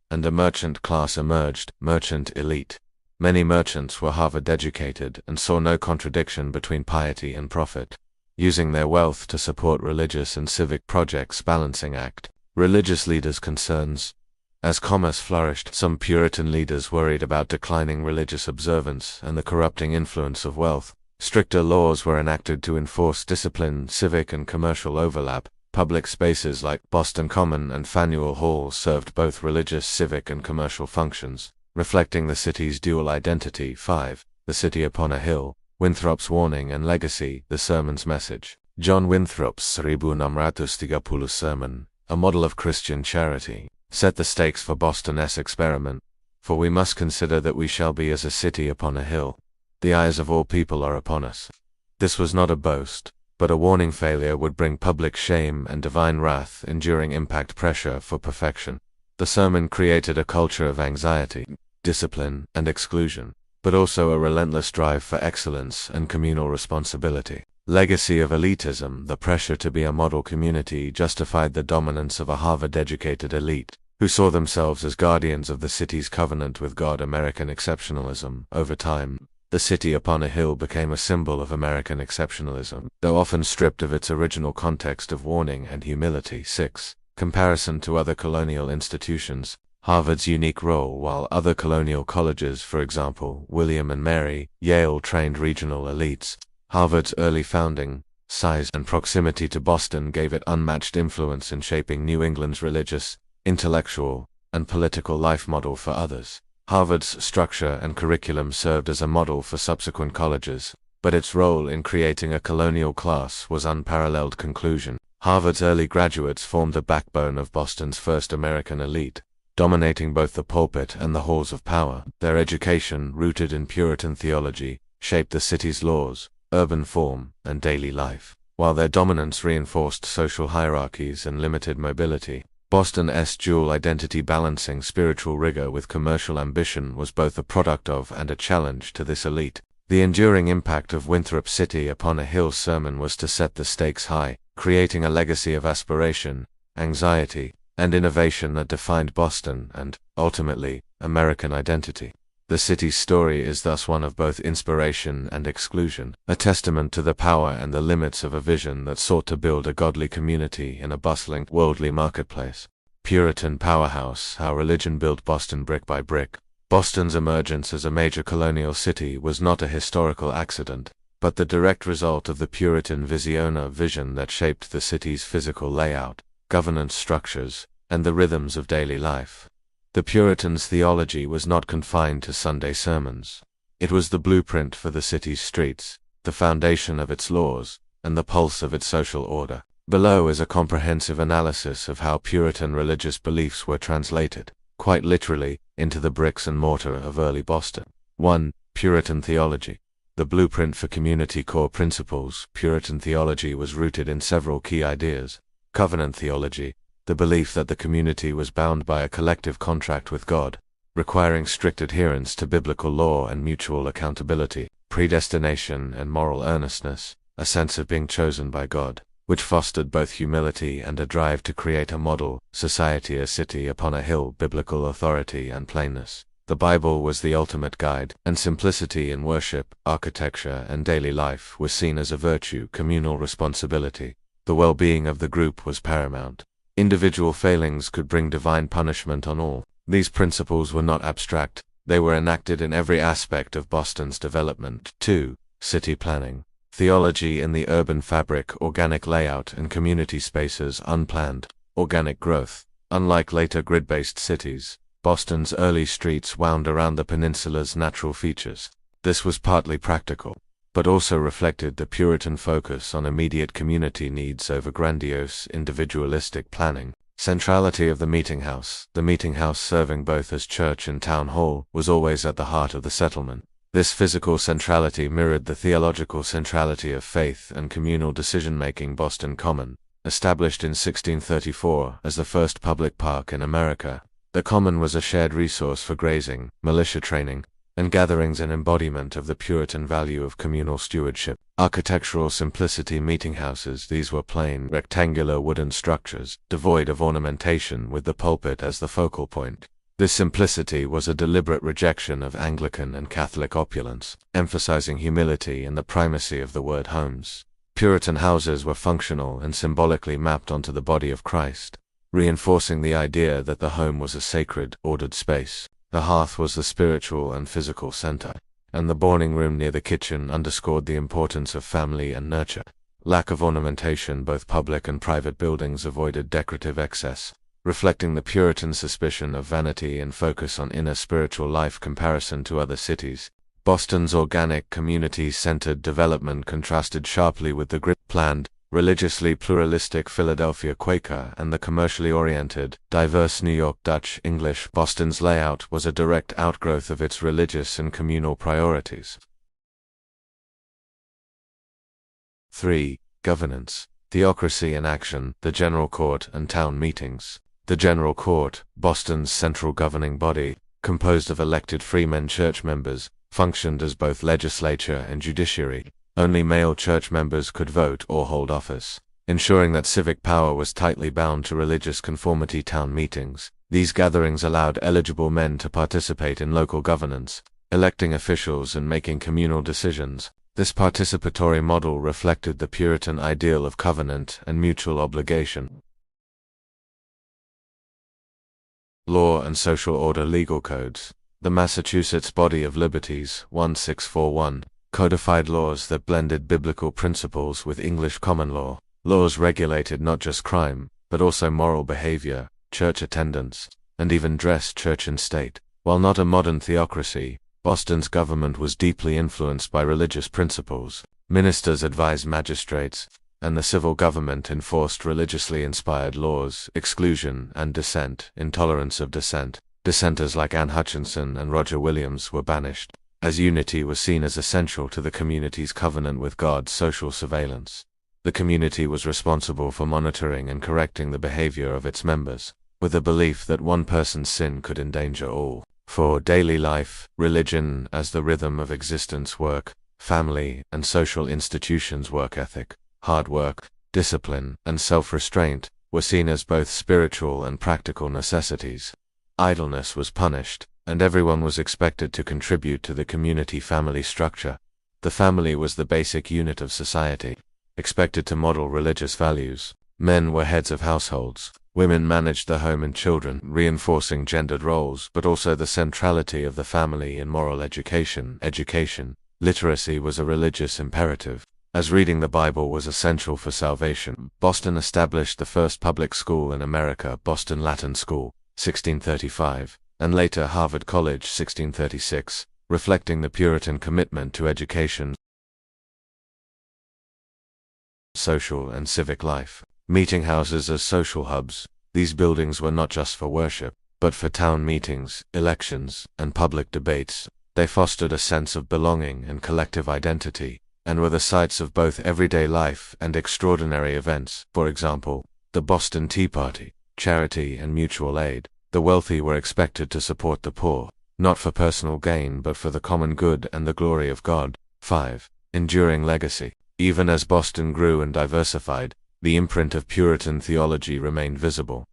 and a merchant class emerged, merchant elite. Many merchants were Harvard-educated and saw no contradiction between piety and profit, using their wealth to support religious and civic projects. Balancing act. Religious leaders' concerns. As commerce flourished, some Puritan leaders worried about declining religious observance and the corrupting influence of wealth. Stricter laws were enacted to enforce discipline. Civic and commercial overlap. Public spaces like Boston Common and Faneuil Hall served both religious, civic, and commercial functions, reflecting the city's dual identity. 5. The City Upon a Hill, Winthrop's Warning and Legacy, the sermon's message. John Winthrop's 1630 sermon, a model of Christian charity, set the stakes for Boston's experiment. For we must consider that we shall be as a city upon a hill. The eyes of all people are upon us. This was not a boast, but a warning. Failure would bring public shame and divine wrath, enduring impact pressure for perfection. The sermon created a culture of anxiety, discipline, and exclusion, but also a relentless drive for excellence and communal responsibility. Legacy of elitism. The pressure to be a model community justified the dominance of a Harvard-educated elite, who saw themselves as guardians of the city's covenant with God. American exceptionalism. Over time, the city upon a hill became a symbol of American exceptionalism, though often stripped of its original context of warning and humility. 6. Comparison to other colonial institutions. Harvard's unique role. While other colonial colleges, for example, William and Mary, Yale, trained regional elites, Harvard's early founding, size, and proximity to Boston gave it unmatched influence in shaping New England's religious, intellectual, and political life model for others. Harvard's structure and curriculum served as a model for subsequent colleges, but its role in creating a colonial class was unparalleled. Conclusion. Harvard's early graduates formed the backbone of Boston's first American elite, dominating both the pulpit and the halls of power. Their education, rooted in Puritan theology, shaped the city's laws, urban form, and daily life. While their dominance reinforced social hierarchies and limited mobility, Boston's dual identity, balancing spiritual rigor with commercial ambition, was both a product of and a challenge to this elite. The enduring impact of Winthrop's City Upon a Hill sermon was to set the stakes high, creating a legacy of aspiration, anxiety, and innovation that defined Boston and, ultimately, American identity. The city's story is thus one of both inspiration and exclusion, a testament to the power and the limits of a vision that sought to build a godly community in a bustling, worldly marketplace. Puritan powerhouse. How religion built Boston brick by brick. Boston's emergence as a major colonial city was not a historical accident, but the direct result of the Puritan vision that shaped the city's physical layout, governance structures, and the rhythms of daily life. The Puritans' theology was not confined to Sunday sermons. It was the blueprint for the city's streets, the foundation of its laws, and the pulse of its social order. Below is a comprehensive analysis of how Puritan religious beliefs were translated, quite literally, into the bricks and mortar of early Boston. 1. Puritan theology. The blueprint for community core principles. Puritan theology was rooted in several key ideas. Covenant theology, the belief that the community was bound by a collective contract with God, requiring strict adherence to biblical law and mutual accountability. Predestination and moral earnestness, a sense of being chosen by God, which fostered both humility and a drive to create a model society, a city upon a hill. Biblical authority and plainness. The Bible was the ultimate guide, and simplicity in worship, architecture, and daily life was seen as a virtue. Communal responsibility. The well-being of the group was paramount. Individual failings could bring divine punishment on all. These principles were not abstract, they were enacted in every aspect of Boston's development. 2. City planning. Theology in the urban fabric, organic layout, and community spaces. Unplanned, organic growth. Unlike later grid-based cities, Boston's early streets wound around the peninsula's natural features. This was partly practical, but also reflected the Puritan focus on immediate community needs over grandiose, individualistic planning. Centrality of the meeting house. The meeting house, serving both as church and town hall, was always at the heart of the settlement. This physical centrality mirrored the theological centrality of faith and communal decision-making. Boston Common, established in 1634 as the first public park in America, the Common was a shared resource for grazing, militia training, and gatherings, an embodiment of the Puritan value of communal stewardship. Architectural simplicity. Meeting houses. These were plain, rectangular wooden structures, devoid of ornamentation, with the pulpit as the focal point. This simplicity was a deliberate rejection of Anglican and Catholic opulence, emphasizing humility and the primacy of the word homes. Puritan houses were functional and symbolically mapped onto the body of Christ, reinforcing the idea that the home was a sacred, ordered space. The hearth was the spiritual and physical center, and the boarding room near the kitchen underscored the importance of family and nurture. Lack of ornamentation. Both public and private buildings avoided decorative excess, reflecting the Puritan suspicion of vanity and focus on inner spiritual life. Comparison to other cities. Boston's organic, community-centered development contrasted sharply with the planned, religiously pluralistic Philadelphia Quaker and the commercially oriented, diverse New York Dutch English. Boston's layout was a direct outgrowth of its religious and communal priorities. 3. Governance, theocracy in action, the General Court and town meetings. The General Court, Boston's central governing body, composed of elected freemen church members, functioned as both legislature and judiciary. Only male church members could vote or hold office, ensuring that civic power was tightly bound to religious conformity. Town meetings. These gatherings allowed eligible men to participate in local governance, electing officials and making communal decisions. This participatory model reflected the Puritan ideal of covenant and mutual obligation. Law and social order. Legal codes. The Massachusetts Body of Liberties, 1641, codified laws that blended biblical principles with English common law. Laws regulated not just crime, but also moral behavior, church attendance, and even dress. Church and state. While not a modern theocracy, Boston's government was deeply influenced by religious principles. Ministers advised magistrates, and the civil government enforced religiously inspired laws. Exclusion and dissent. Intolerance of dissent. Dissenters like Anne Hutchinson and Roger Williams were banished, as unity was seen as essential to the community's covenant with God. Social surveillance. The community was responsible for monitoring and correcting the behavior of its members, with a belief that one person's sin could endanger all. For daily life, religion as the rhythm of existence. Work, family, and social institutions. Work ethic, hard work, discipline, and self-restraint were seen as both spiritual and practical necessities. Idleness was punished, and everyone was expected to contribute to the community family structure. The family was the basic unit of society, expected to model religious values. Men were heads of households. Women managed the home and children, reinforcing gendered roles, but also the centrality of the family in moral education. Literacy was a religious imperative, as reading the Bible was essential for salvation. Boston established the first public school in America, Boston Latin School, 1635, and later Harvard College, 1636, reflecting the Puritan commitment to education. Social and civic life. Meeting houses as social hubs. These buildings were not just for worship, but for town meetings, elections, and public debates. They fostered a sense of belonging and collective identity, and were the sites of both everyday life and extraordinary events. For example, the Boston Tea Party, charity and mutual aid. The wealthy were expected to support the poor, not for personal gain but for the common good and the glory of God. 5. Enduring legacy. Even as Boston grew and diversified, the imprint of Puritan theology remained visible.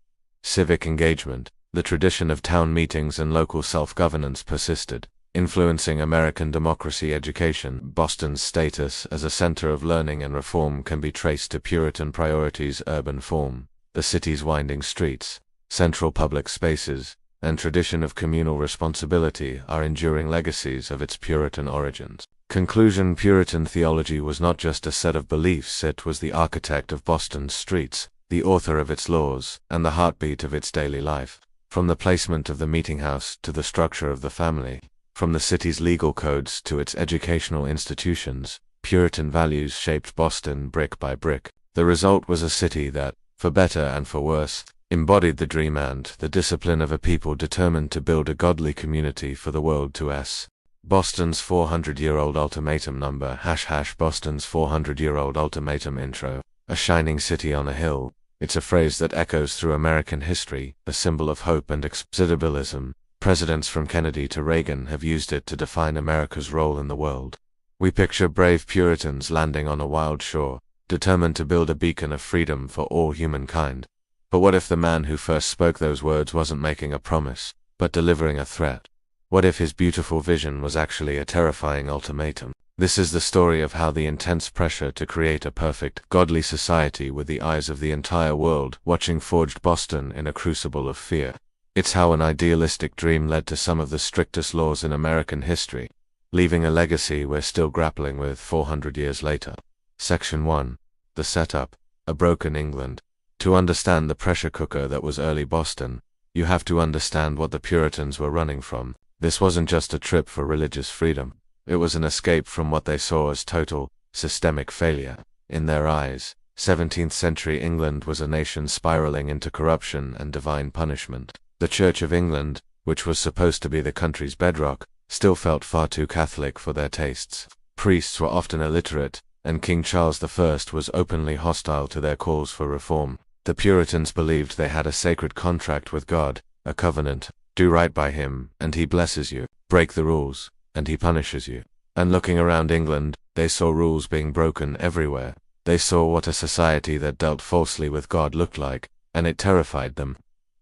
Civic engagement. The tradition of town meetings and local self-governance persisted, influencing American democracy. Education. Boston's status as a center of learning and reform can be traced to Puritan priorities. Urban form. The city's winding streets, central public spaces, and tradition of communal responsibility are enduring legacies of its Puritan origins. Conclusion. Puritan theology was not just a set of beliefs, it was the architect of Boston's streets, the author of its laws, and the heartbeat of its daily life. From the placement of the meeting house to the structure of the family, from the city's legal codes to its educational institutions, Puritan values shaped Boston brick by brick. The result was a city that, for better and for worse, embodied the dream and the discipline of a people determined to build a godly community for the world to see. Boston's 400-year-old ultimatum. Number #, Boston's 400-year-old ultimatum. Intro. A shining city on a hill. It's a phrase that echoes through American history, a symbol of hope and exceptionalism. Presidents from Kennedy to Reagan have used it to define America's role in the world. We picture brave Puritans landing on a wild shore, determined to build a beacon of freedom for all humankind. But what if the man who first spoke those words wasn't making a promise, but delivering a threat? What if his beautiful vision was actually a terrifying ultimatum? This is the story of how the intense pressure to create a perfect, godly society with the eyes of the entire world watching forged Boston in a crucible of fear. It's how an idealistic dream led to some of the strictest laws in American history, leaving a legacy we're still grappling with 400 years later. Section 1. the setup, a broken England. To understand the pressure cooker that was early Boston, you have to understand what the Puritans were running from. This wasn't just a trip for religious freedom. It was an escape from what they saw as total, systemic failure. In their eyes, 17th century England was a nation spiraling into corruption and divine punishment. The Church of England, which was supposed to be the country's bedrock, still felt far too Catholic for their tastes. Priests were often illiterate, and King Charles I was openly hostile to their calls for reform. The Puritans believed they had a sacred contract with God, a covenant. Do right by him, and he blesses you. Break the rules, and he punishes you. And looking around England, they saw rules being broken everywhere. They saw what a society that dealt falsely with God looked like, and it terrified them.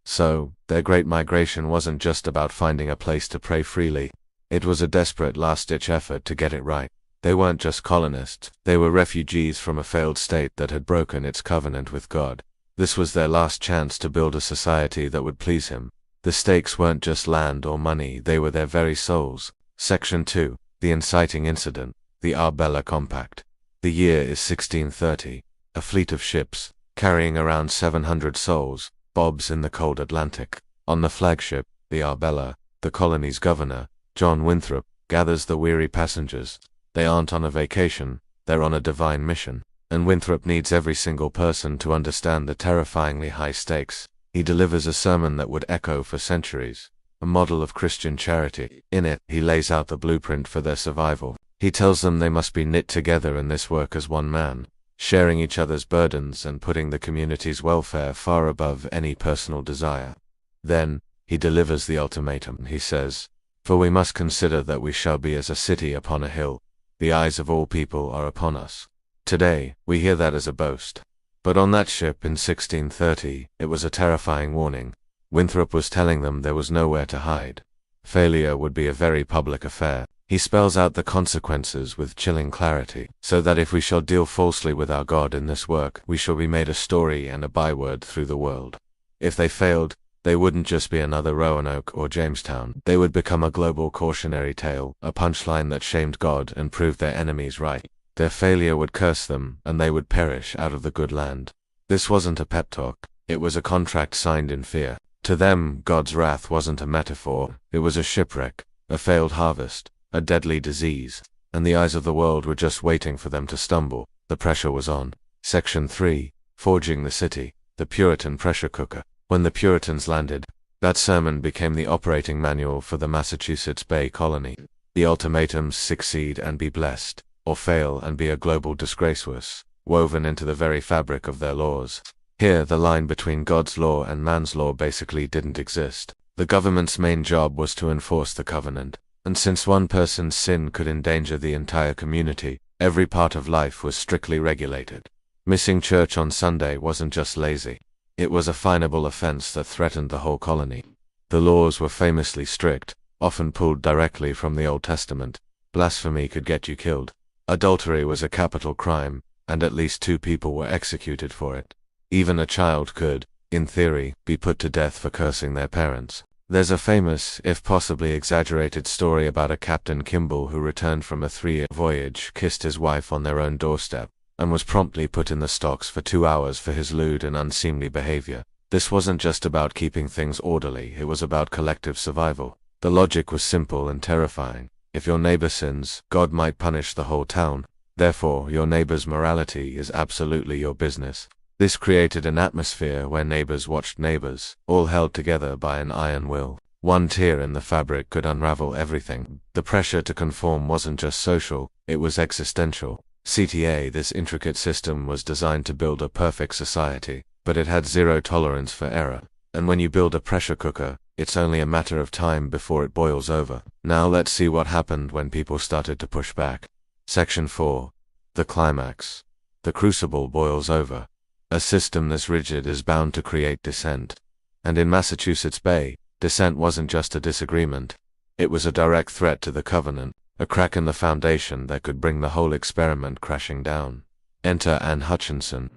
So, their Great Migration wasn't just about finding a place to pray freely. It was a desperate last-ditch effort to get it right. They weren't just colonists, they were refugees from a failed state that had broken its covenant with God. This was their last chance to build a society that would please him. The stakes weren't just land or money, they were their very souls. Section 2. The Inciting Incident. The Arbella Compact. The year is 1630. A fleet of ships, carrying around 700 souls, bobs in the cold Atlantic. On the flagship, the Arbella, the colony's governor, John Winthrop, gathers the weary passengers. They aren't on a vacation, they're on a divine mission. And Winthrop needs every single person to understand the terrifyingly high stakes. He delivers a sermon that would echo for centuries, a model of Christian charity. In it, he lays out the blueprint for their survival. He tells them they must be knit together in this work as one man, sharing each other's burdens and putting the community's welfare far above any personal desire. Then, he delivers the ultimatum. He says, "For we must consider that we shall be as a city upon a hill. The eyes of all people are upon us." Today, we hear that as a boast. But on that ship in 1630, it was a terrifying warning. Winthrop was telling them there was nowhere to hide. Failure would be a very public affair. He spells out the consequences with chilling clarity, so that if we shall deal falsely with our God in this work, we shall be made a story and a byword through the world. If they failed, they wouldn't just be another Roanoke or Jamestown. They would become a global cautionary tale, a punchline that shamed God and proved their enemies right. Their failure would curse them, and they would perish out of the good land. This wasn't a pep talk, it was a contract signed in fear. To them, God's wrath wasn't a metaphor, it was a shipwreck, a failed harvest, a deadly disease, and the eyes of the world were just waiting for them to stumble. The pressure was on. Section 3. Forging the City. The Puritan Pressure Cooker. When the Puritans landed, that sermon became the operating manual for the Massachusetts Bay Colony. The ultimatums: succeed and be blessed, or fail and be a global disgrace, was woven into the very fabric of their laws. Here, the line between God's law and man's law basically didn't exist. The government's main job was to enforce the covenant, and since one person's sin could endanger the entire community, every part of life was strictly regulated. Missing church on Sunday wasn't just lazy. It was a finable offense that threatened the whole colony. The laws were famously strict, often pulled directly from the Old Testament. Blasphemy could get you killed. Adultery was a capital crime, and at least 2 people were executed for it. Even a child could, in theory, be put to death for cursing their parents. There's a famous, if possibly exaggerated, story about a Captain Kimball who returned from a 3-year voyage, kissed his wife on their own doorstep, and was promptly put in the stocks for 2 hours for his lewd and unseemly behavior. This wasn't just about keeping things orderly, it was about collective survival. The logic was simple and terrifying. If your neighbor sins, God might punish the whole town. Therefore, your neighbor's morality is absolutely your business. This created an atmosphere where neighbors watched neighbors, all held together by an iron will. One tear in the fabric could unravel everything. The pressure to conform wasn't just social, it was existential. CTA, this intricate system, was designed to build a perfect society, but it had zero tolerance for error. And when you build a pressure cooker, it's only a matter of time before it boils over. Now let's see what happened when people started to push back. Section 4. The Climax. The crucible boils over. A system this rigid is bound to create dissent. And in Massachusetts Bay, dissent wasn't just a disagreement. It was a direct threat to the covenant, a crack in the foundation that could bring the whole experiment crashing down. Enter Anne Hutchinson.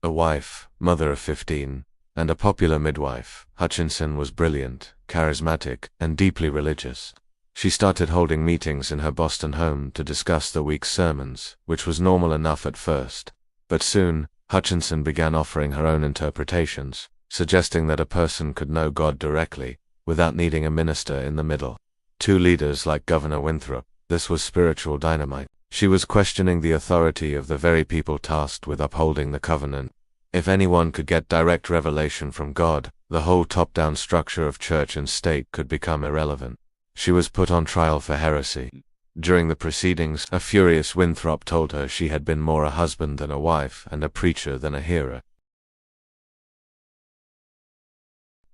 A wife, mother of 15, and a popular midwife. Hutchinson was brilliant, charismatic, and deeply religious. She started holding meetings in her Boston home to discuss the week's sermons, which was normal enough at first. But soon, Hutchinson began offering her own interpretations, suggesting that a person could know God directly, without needing a minister in the middle. To leaders like Governor Winthrop, this was spiritual dynamite. She was questioning the authority of the very people tasked with upholding the covenant. If anyone could get direct revelation from God, the whole top-down structure of church and state could become irrelevant. She was put on trial for heresy. During the proceedings, a furious Winthrop told her she had been more a husband than a wife and a preacher than a hearer.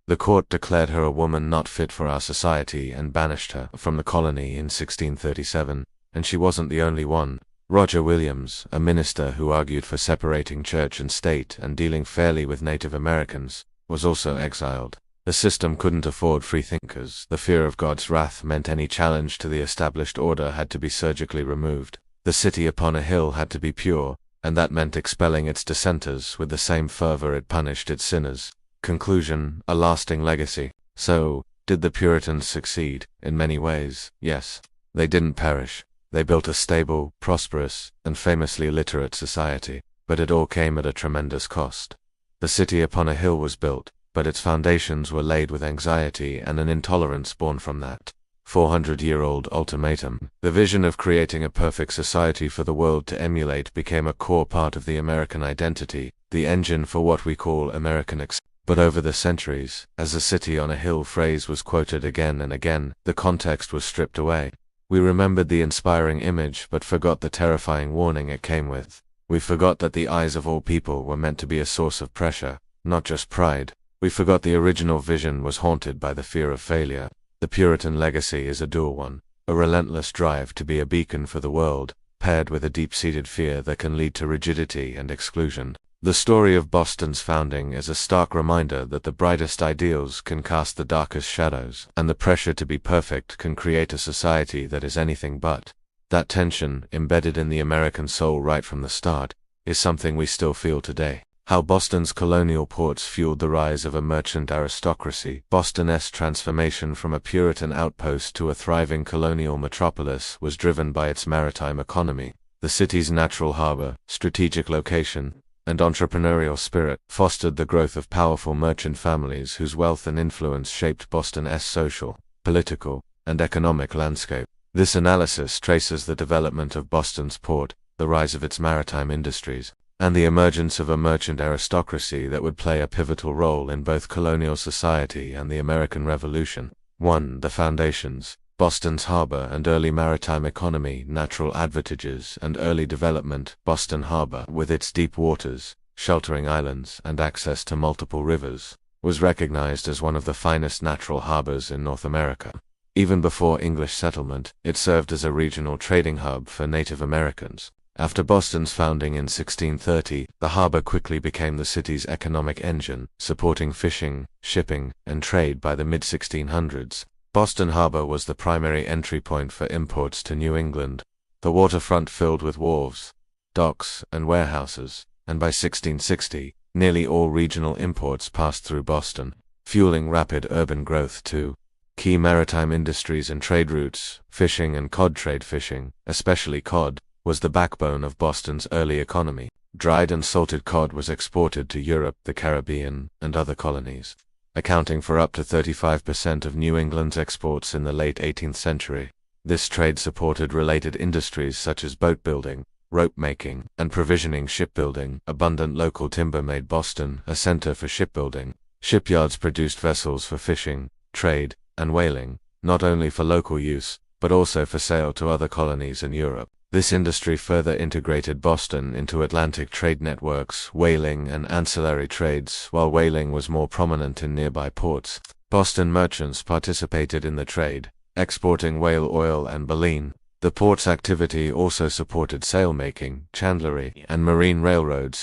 The court declared her a woman not fit for our society and banished her from the colony in 1637, and she wasn't the only one. Roger Williams, a minister who argued for separating church and state and dealing fairly with Native Americans, was also exiled. The system couldn't afford freethinkers. The fear of God's wrath meant any challenge to the established order had to be surgically removed. The city upon a hill had to be pure, and that meant expelling its dissenters with the same fervor it punished its sinners. Conclusion: a lasting legacy. So, did the Puritans succeed? In many ways, yes. They didn't perish. They built a stable, prosperous, and famously literate society, but it all came at a tremendous cost. The city upon a hill was built, but its foundations were laid with anxiety and an intolerance born from that 400-year-old ultimatum. The vision of creating a perfect society for the world to emulate became a core part of the American identity, the engine for what we call American But over the centuries, as the city on a hill phrase was quoted again and again, the context was stripped away. We remembered the inspiring image but forgot the terrifying warning it came with. We forgot that the eyes of all people were meant to be a source of pressure, not just pride. We forgot the original vision was haunted by the fear of failure. The Puritan legacy is a dual one, a relentless drive to be a beacon for the world, paired with a deep-seated fear that can lead to rigidity and exclusion. The story of Boston's founding is a stark reminder that the brightest ideals can cast the darkest shadows, and the pressure to be perfect can create a society that is anything but. That tension, embedded in the American soul right from the start, is something we still feel today. How Boston's colonial ports fueled the rise of a merchant aristocracy. Boston's transformation from a Puritan outpost to a thriving colonial metropolis was driven by its maritime economy. The city's natural harbor, strategic location, and entrepreneurial spirit fostered the growth of powerful merchant families whose wealth and influence shaped Boston's social, political, and economic landscape. This analysis traces the development of Boston's port, the rise of its maritime industries, and the emergence of a merchant aristocracy that would play a pivotal role in both colonial society and the American Revolution. 1. The foundations. Boston's harbor and early maritime economy, natural advantages, and early development. Boston Harbor, with its deep waters, sheltering islands, and access to multiple rivers, was recognized as one of the finest natural harbors in North America. Even before English settlement, it served as a regional trading hub for Native Americans. After Boston's founding in 1630, the harbor quickly became the city's economic engine, supporting fishing, shipping, and trade. By the mid-1600s, Boston Harbor was the primary entry point for imports to New England, the waterfront filled with wharves, docks, and warehouses, and by 1660, nearly all regional imports passed through Boston, fueling rapid urban growth too. Key maritime industries and trade routes, fishing and cod trade. Fishing, especially cod, was the backbone of Boston's early economy. Dried and salted cod was exported to Europe, the Caribbean, and other colonies, accounting for up to 35% of New England's exports in the late 18th century. This trade supported related industries such as boat building, rope making, and provisioning. Shipbuilding. Abundant local timber made Boston a center for shipbuilding. Shipyards produced vessels for fishing, trade, and whaling, not only for local use, but also for sale to other colonies in Europe. This industry further integrated Boston into Atlantic trade networks, whaling and ancillary trades. While whaling was more prominent in nearby ports, Boston merchants participated in the trade, exporting whale oil and baleen. The port's activity also supported sailmaking, chandlery, and marine railroads.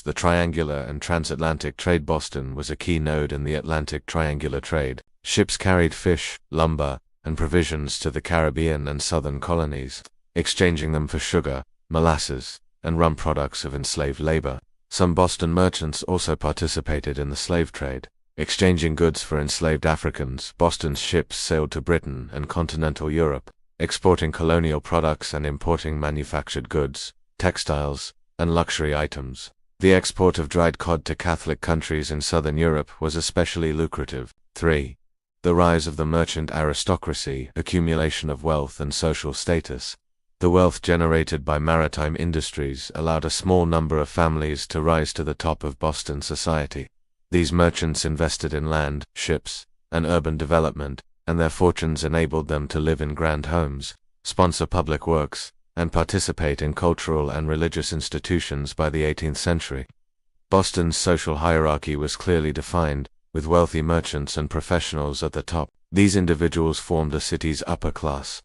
The triangular and transatlantic trade. Boston was a key node in the Atlantic triangular trade. Ships carried fish, lumber, and provisions to the Caribbean and southern colonies, exchanging them for sugar, molasses, and rum, products of enslaved labor. Some Boston merchants also participated in the slave trade, exchanging goods for enslaved Africans. Boston's ships sailed to Britain and continental Europe, exporting colonial products and importing manufactured goods, textiles, and luxury items. The export of dried cod to Catholic countries in southern Europe was especially lucrative. 3. The rise of the merchant aristocracy, accumulation of wealth and social status. The wealth generated by maritime industries allowed a small number of families to rise to the top of Boston society. These merchants invested in land, ships, and urban development, and their fortunes enabled them to live in grand homes, sponsor public works, and participate in cultural and religious institutions by the 18th century. Boston's social hierarchy was clearly defined, with wealthy merchants and professionals at the top. These individuals formed the city's upper class,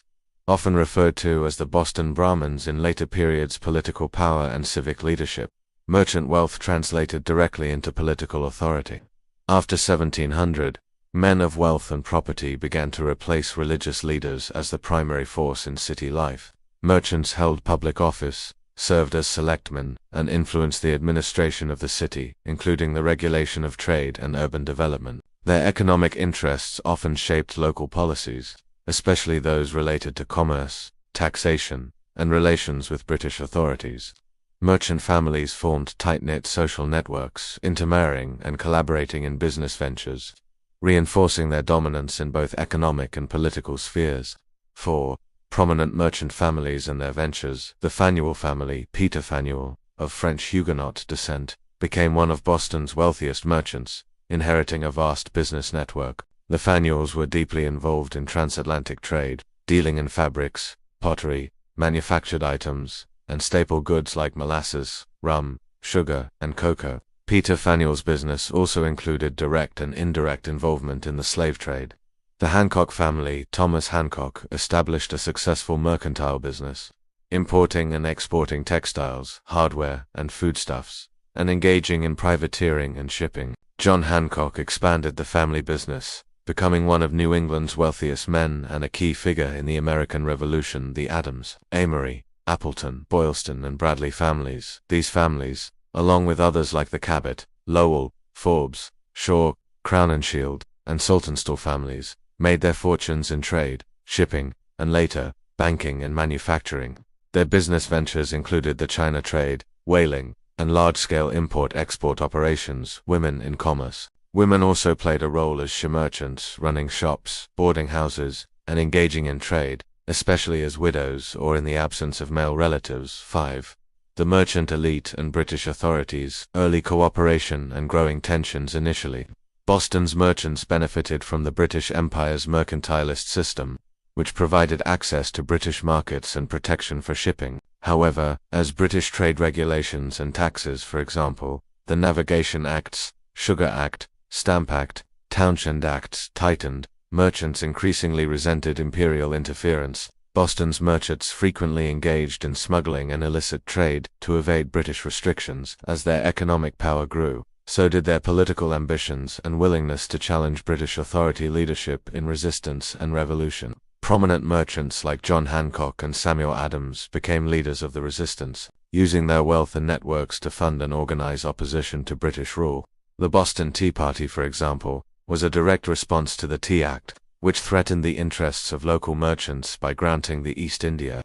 often referred to as the Boston Brahmins. In later periods, political power and civic leadership. Merchant wealth translated directly into political authority. After 1700, men of wealth and property began to replace religious leaders as the primary force in city life. Merchants held public office, served as selectmen, and influenced the administration of the city, including the regulation of trade and urban development. Their economic interests often shaped local policies, especially those related to commerce, taxation, and relations with British authorities. Merchant families formed tight-knit social networks, intermarrying and collaborating in business ventures, reinforcing their dominance in both economic and political spheres. 4. Prominent merchant families and their ventures. The Faneuil family, Peter Faneuil, of French Huguenot descent, became one of Boston's wealthiest merchants, inheriting a vast business network. The Faneuils were deeply involved in transatlantic trade, dealing in fabrics, pottery, manufactured items, and staple goods like molasses, rum, sugar, and cocoa. Peter Faneuil's business also included direct and indirect involvement in the slave trade. The Hancock family, Thomas Hancock, established a successful mercantile business, importing and exporting textiles, hardware, and foodstuffs, and engaging in privateering and shipping. John Hancock expanded the family business, becoming one of New England's wealthiest men and a key figure in the American Revolution. The Adams, Amory, Appleton, Boylston, and Bradley families. These families, along with others like the Cabot, Lowell, Forbes, Shaw, Crowninshield, and Saltonstall families, made their fortunes in trade, shipping, and later, banking and manufacturing. Their business ventures included the China trade, whaling, and large-scale import-export operations. Women in commerce. Women also played a role as merchants, running shops, boarding houses, and engaging in trade, especially as widows or in the absence of male relatives. 5. The merchant elite and British authorities. Early cooperation and growing tensions. Initially, Boston's merchants benefited from the British Empire's mercantilist system, which provided access to British markets and protection for shipping. However, as British trade regulations and taxes, for example, the Navigation Acts, Sugar Act, Stamp Act, Townshend Acts, tightened, merchants increasingly resented imperial interference. Boston's merchants frequently engaged in smuggling and illicit trade to evade British restrictions. As their economic power grew, so did their political ambitions and willingness to challenge British authority leadership in resistance and revolution. Prominent merchants like John Hancock and Samuel Adams became leaders of the resistance, using their wealth and networks to fund and organize opposition to British rule. The Boston Tea Party, for example, was a direct response to the Tea Act, which threatened the interests of local merchants by granting the East India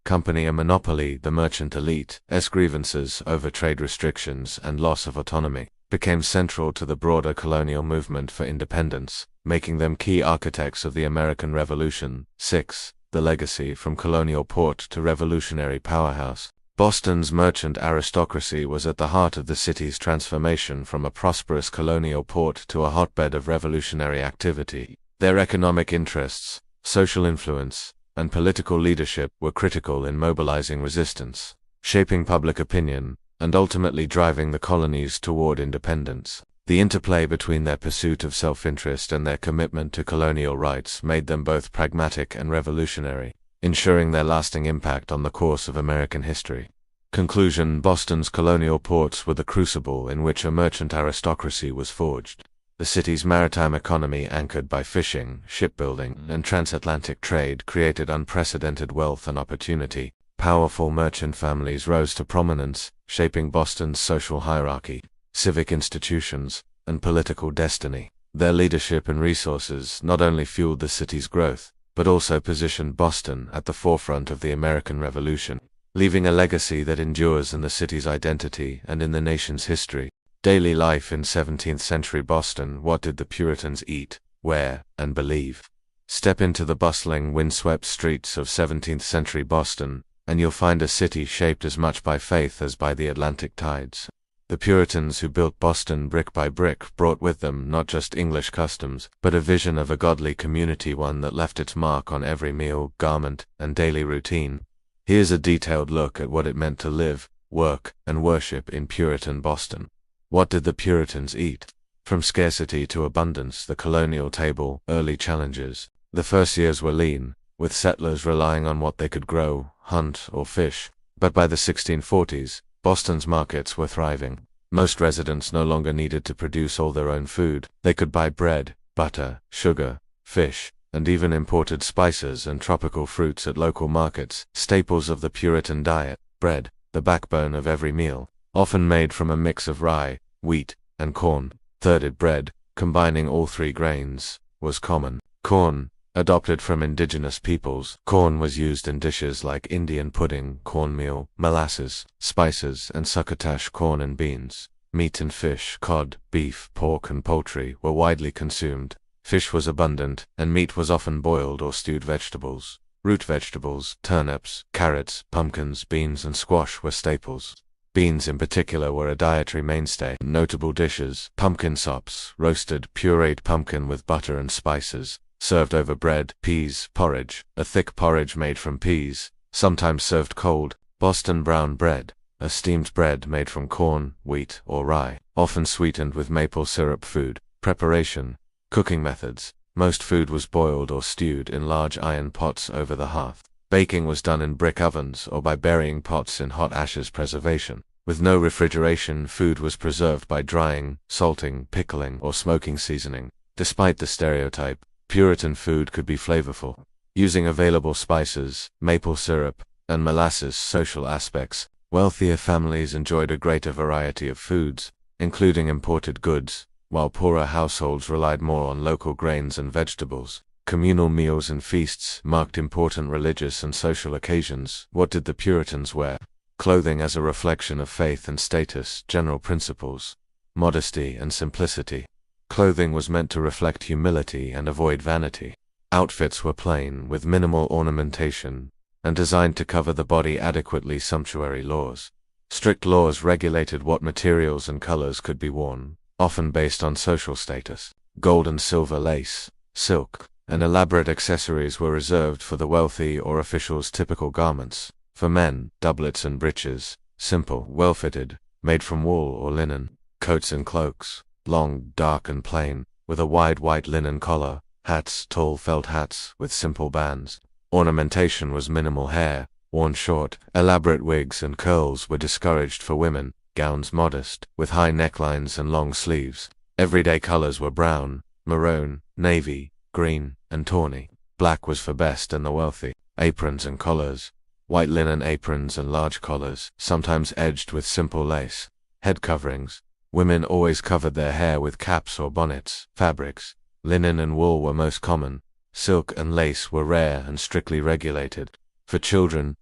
Company a monopoly. The merchant elite's grievances over trade restrictions and loss of autonomy became central to the broader colonial movement for independence, making them key architects of the American Revolution. 6. The legacy from colonial port to revolutionary powerhouse. Boston's merchant aristocracy was at the heart of the city's transformation from a prosperous colonial port to a hotbed of revolutionary activity. Their economic interests, social influence, and political leadership were critical in mobilizing resistance, shaping public opinion, and ultimately driving the colonies toward independence. The interplay between their pursuit of self-interest and their commitment to colonial rights made them both pragmatic and revolutionary, ensuring their lasting impact on the course of American history. Conclusion. Boston's colonial ports were the crucible in which a merchant aristocracy was forged. The city's maritime economy, anchored by fishing, shipbuilding, and transatlantic trade, created unprecedented wealth and opportunity. Powerful merchant families rose to prominence, shaping Boston's social hierarchy, civic institutions, and political destiny. Their leadership and resources not only fueled the city's growth, but also positioned Boston at the forefront of the American Revolution, leaving a legacy that endures in the city's identity and in the nation's history. Daily life in 17th century Boston. What did the Puritans eat, wear, and believe? Step into the bustling, windswept streets of 17th century Boston, and you'll find a city shaped as much by faith as by the Atlantic tides. The Puritans who built Boston brick by brick brought with them not just English customs, but a vision of a godly community, one that left its mark on every meal, garment, and daily routine. Here's a detailed look at what it meant to live, work, and worship in Puritan Boston. What did the Puritans eat? From scarcity to abundance, the colonial table, early challenges. The first years were lean, with settlers relying on what they could grow, hunt, or fish. But by the 1640s, Boston's markets were thriving. Most residents no longer needed to produce all their own food. They could buy bread, butter, sugar, fish, and even imported spices and tropical fruits at local markets, staples of the Puritan diet. Bread, the backbone of every meal, often made from a mix of rye, wheat, and corn. Thirded bread, combining all three grains, was common. Corn, adopted from indigenous peoples. Corn was used in dishes like Indian pudding, cornmeal, molasses, spices, and succotash. Corn and beans. Meat and fish, cod, beef, pork, and poultry were widely consumed. Fish was abundant, and meat was often boiled or stewed. Vegetables, root vegetables, turnips, carrots, pumpkins, beans, and squash were staples. Beans in particular were a dietary mainstay. Notable dishes: pumpkin sops, roasted, pureed pumpkin with butter and spices, served over bread. Peas porridge, a thick porridge made from peas, sometimes served cold. Boston brown bread, a steamed bread made from corn, wheat, or rye, often sweetened with maple syrup. Food preparation. Cooking methods: most food was boiled or stewed in large iron pots over the hearth. Baking was done in brick ovens or by burying pots in hot ashes. Preservation: with no refrigeration, food was preserved by drying, salting, pickling, or smoking. Seasoning: despite the stereotype, Puritan food could be flavorful, using available spices, maple syrup, and molasses. Social aspects: wealthier families enjoyed a greater variety of foods, including imported goods, while poorer households relied more on local grains and vegetables. Communal meals and feasts marked important religious and social occasions. What did the Puritans wear? Clothing as a reflection of faith and status. General principles: modesty and simplicity. Clothing was meant to reflect humility and avoid vanity. Outfits were plain, with minimal ornamentation, and designed to cover the body adequately. Sumptuary laws: strict laws regulated what materials and colors could be worn, often based on social status. Gold and silver, lace, silk, and elaborate accessories were reserved for the wealthy or officials. Typical garments: for men, doublets and breeches, simple, well-fitted, made from wool or linen. Coats and cloaks: long, dark, and plain, with a wide white linen collar. Hats: tall felt hats with simple bands. Ornamentation was minimal. Hair, worn short. Elaborate wigs and curls were discouraged for women. Gowns modest, with high necklines and long sleeves. Everyday colors were brown, maroon, navy, green, and tawny. Black was for best and the wealthy. Aprons and collars: white linen aprons and large collars, sometimes edged with simple lace. Head coverings: women always covered their hair with caps or bonnets. Fabrics: linen and wool were most common. Silk and lace were rare and strictly regulated. For children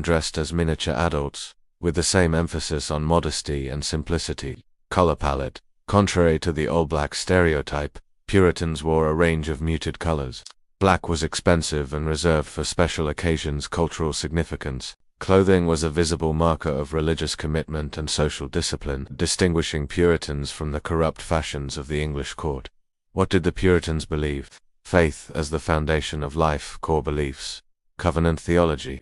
dressed as miniature adults, with the same emphasis on modesty and simplicity. Color palette: contrary to the all-black stereotype, Puritans wore a range of muted colors. Black was expensive and reserved for special occasions. Cultural significance: clothing was a visible marker of religious commitment and social discipline, distinguishing Puritans from the corrupt fashions of the English court. What did the Puritans believe? Faith as the foundation of life. Core beliefs: covenant theology.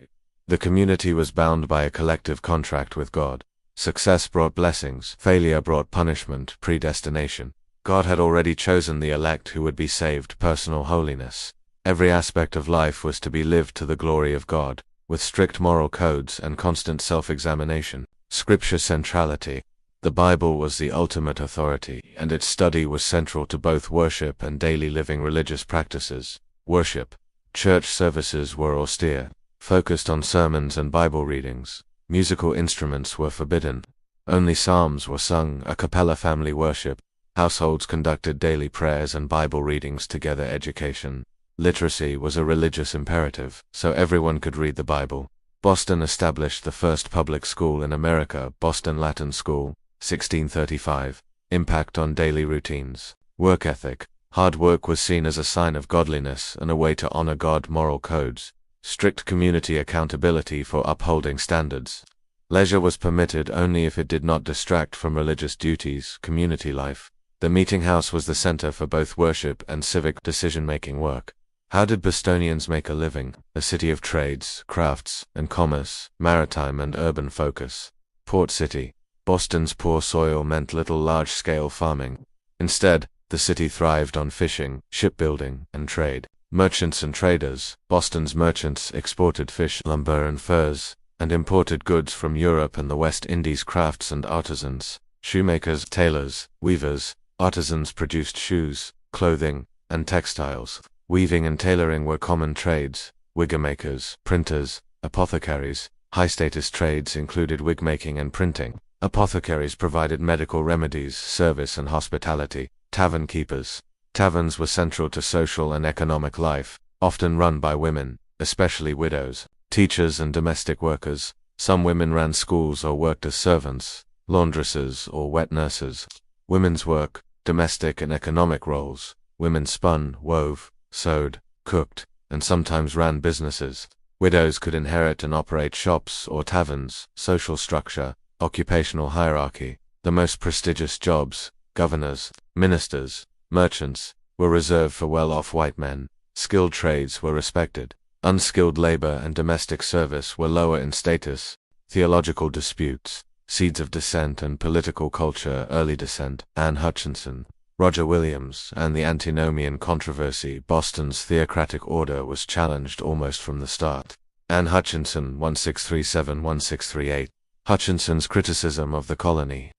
The community was bound by a collective contract with God. Success brought blessings, failure brought punishment. Predestination: God had already chosen the elect who would be saved. Personal holiness: every aspect of life was to be lived to the glory of God, with strict moral codes and constant self-examination. Scripture centrality: the Bible was the ultimate authority, and its study was central to both worship and daily living. Religious practices: worship. Church services were austere, focused on sermons and Bible readings. Musical instruments were forbidden. Only psalms were sung. A cappella. Family worship: households conducted daily prayers and Bible readings together. Education: Literacy was a religious imperative, so everyone could read the Bible. Boston established the first public school in America, Boston Latin School, 1635. Impact on daily routines. Work ethic. Hard work was seen as a sign of godliness and a way to honor God. Moral codes. Strict community accountability for upholding standards. Leisure was permitted only if it did not distract from religious duties. Community life. The meeting house was the center for both worship and civic decision-making work. How did Bostonians make a living? A city of trades, crafts, and commerce, maritime and urban focus. Port city. Boston's poor soil meant little large-scale farming. Instead, the city thrived on fishing, shipbuilding, and trade. Merchants and traders. Boston's merchants exported fish, lumber, and furs, and imported goods from Europe and the West Indies. Crafts and artisans. Shoemakers, tailors, weavers. Artisans produced shoes, clothing, and textiles. Weaving and tailoring were common trades. Wigmakers, printers, apothecaries. High-status trades included wig-making and printing. Apothecaries provided medical remedies, service, and hospitality. Tavern keepers. Taverns were central to social and economic life, often run by women, especially widows. Teachers and domestic workers. Some women ran schools or worked as servants, laundresses, or wet nurses. Women's work, domestic and economic roles. Women spun, wove, sewed, cooked, and sometimes ran businesses. Widows could inherit and operate shops or taverns. Social structure. Occupational hierarchy. The most prestigious jobs, governors, ministers, merchants, were reserved for well-off white men. Skilled trades were respected. Unskilled labor and domestic service were lower in status. Theological disputes. Seeds of dissent and political culture. Early dissent. Anne Hutchinson, Roger Williams, and the antinomian controversy. Boston's theocratic order was challenged almost from the start. Anne Hutchinson, 1637–1638. Hutchinson's criticism of the colony's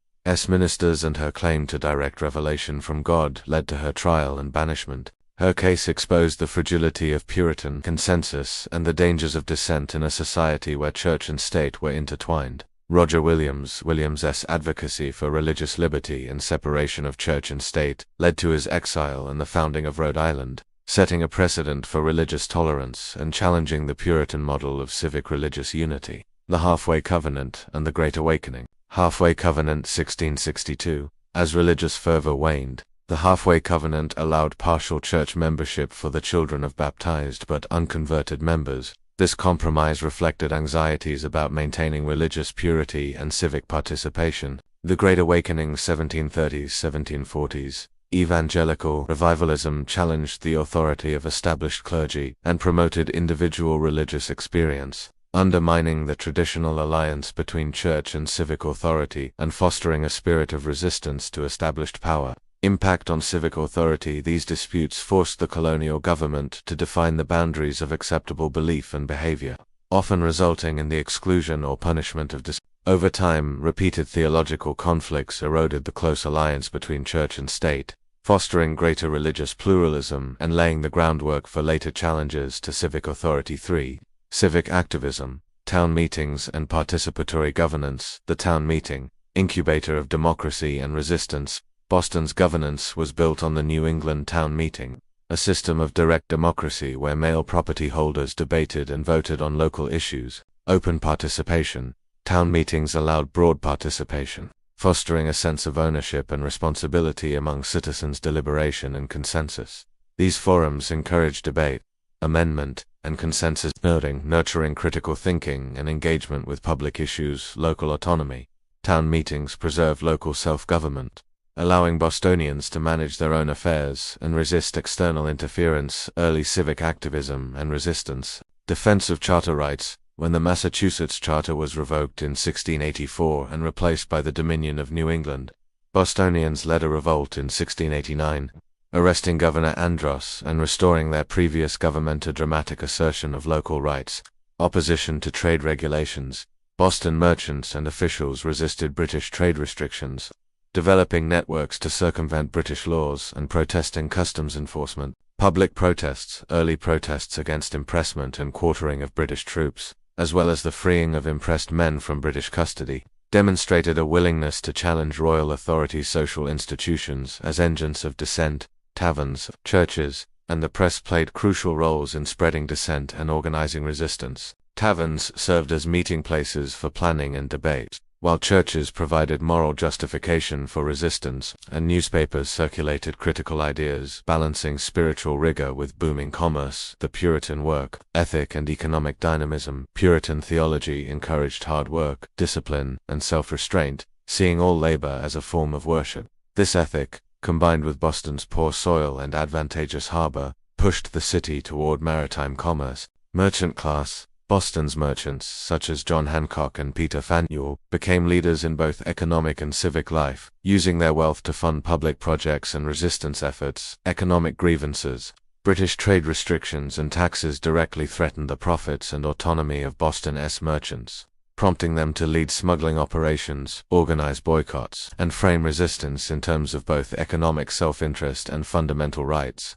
ministers and her claim to direct revelation from God led to her trial and banishment. Her case exposed the fragility of Puritan consensus and the dangers of dissent in a society where church and state were intertwined. Roger Williams's advocacy for religious liberty and separation of church and state led to his exile and the founding of Rhode Island, setting a precedent for religious tolerance and challenging the Puritan model of civic religious unity. The Halfway Covenant and the Great Awakening. Halfway Covenant, 1662. As religious fervor waned, the Halfway Covenant allowed partial church membership for the children of baptized but unconverted members. This compromise reflected anxieties about maintaining religious purity and civic participation. The Great Awakening, 1730s–1740s. Evangelical revivalism challenged the authority of established clergy and promoted individual religious experience, undermining the traditional alliance between church and civic authority and fostering a spirit of resistance to established power. Impact on civic authority. These disputes forced the colonial government to define the boundaries of acceptable belief and behavior, often resulting in the exclusion or punishment of dissent. Over time, repeated theological conflicts eroded the close alliance between church and state, fostering greater religious pluralism and laying the groundwork for later challenges to civic authority. 3. Civic activism, town meetings and participatory governance. The town meeting, incubator of democracy and resistance. Boston's governance was built on the New England town meeting, a system of direct democracy where male property holders debated and voted on local issues. Open participation. Town meetings allowed broad participation, fostering a sense of ownership and responsibility among citizens. Deliberation and consensus. These forums encouraged debate, amendment, and consensus building, nurturing critical thinking and engagement with public issues. Local autonomy. Town meetings preserved local self-government, allowing Bostonians to manage their own affairs and resist external interference. Early civic activism and resistance. Defense of charter rights. When the Massachusetts Charter was revoked in 1684 and replaced by the Dominion of New England, Bostonians led a revolt in 1689, arresting Governor Andros and restoring their previous government. A dramatic assertion of local rights. Opposition to trade regulations. Boston merchants and officials resisted British trade restrictions, developing networks to circumvent British laws and protesting customs enforcement. Public protests. Early protests against impressment and quartering of British troops, as well as the freeing of impressed men from British custody, demonstrated a willingness to challenge royal authority. Social institutions as engines of dissent. Taverns, churches, and the press played crucial roles in spreading dissent and organizing resistance. Taverns served as meeting places for planning and debate, while churches provided moral justification for resistance, and newspapers circulated critical ideas, balancing spiritual rigor with booming commerce. The Puritan work ethic and economic dynamism. Puritan theology encouraged hard work, discipline, and self-restraint, seeing all labor as a form of worship. This ethic, combined with Boston's poor soil and advantageous harbor, pushed the city toward maritime commerce. Merchant class. Boston's merchants, such as John Hancock and Peter Faneuil, became leaders in both economic and civic life, using their wealth to fund public projects and resistance efforts. Economic grievances. British trade restrictions and taxes directly threatened the profits and autonomy of Boston's merchants, prompting them to lead smuggling operations, organize boycotts, and frame resistance in terms of both economic self-interest and fundamental rights.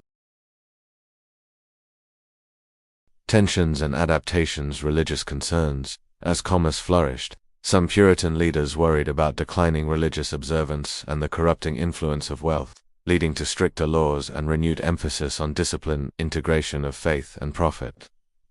Tensions and adaptations. Religious concerns. As commerce flourished, some Puritan leaders worried about declining religious observance and the corrupting influence of wealth, leading to stricter laws and renewed emphasis on discipline, integration of faith and profit.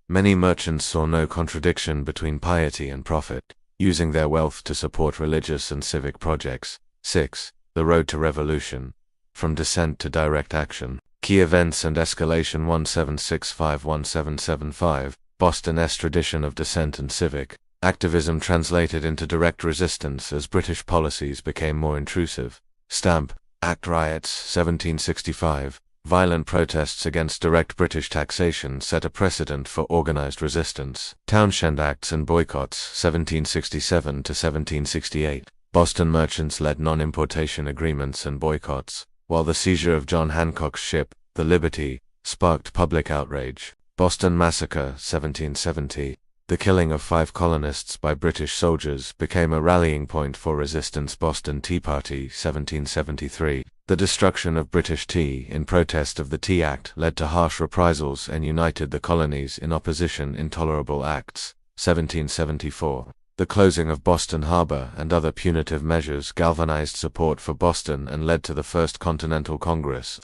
Many merchants saw no contradiction between piety and profit, using their wealth to support religious and civic projects. 6. The road to revolution. From dissent to direct action. Key events and escalation. 1765–1775, Boston's tradition of dissent and civic activism translated into direct resistance as British policies became more intrusive. Stamp Act riots. 1765, violent protests against direct British taxation set a precedent for organized resistance. Townshend Acts and boycotts. 1767–1768, Boston merchants led non-importation agreements and boycotts, while the seizure of John Hancock's ship, the Liberty, sparked public outrage. Boston Massacre. 1770, the killing of 5 colonists by British soldiers became a rallying point for resistance. Boston Tea Party. 1773, the destruction of British tea in protest of the Tea Act led to harsh reprisals and united the colonies in opposition. Intolerable Acts. 1774, the closing of Boston Harbor and other punitive measures galvanized support for Boston and led to the First Continental Congress.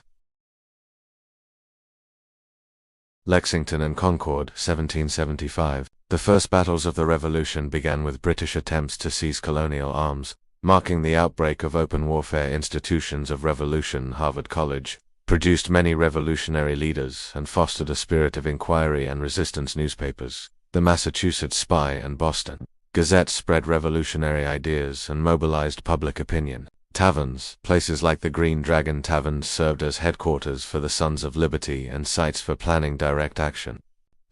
Lexington and Concord. 1775, the first battles of the Revolution began with British attempts to seize colonial arms, marking the outbreak of open warfare. Institutions of revolution. Harvard College produced many revolutionary leaders and fostered a spirit of inquiry and resistance. Newspapers. The Massachusetts Spy and Boston Gazette spread revolutionary ideas and mobilized public opinion. Taverns. Places like the Green Dragon Tavern served as headquarters for the Sons of Liberty and sites for planning direct action.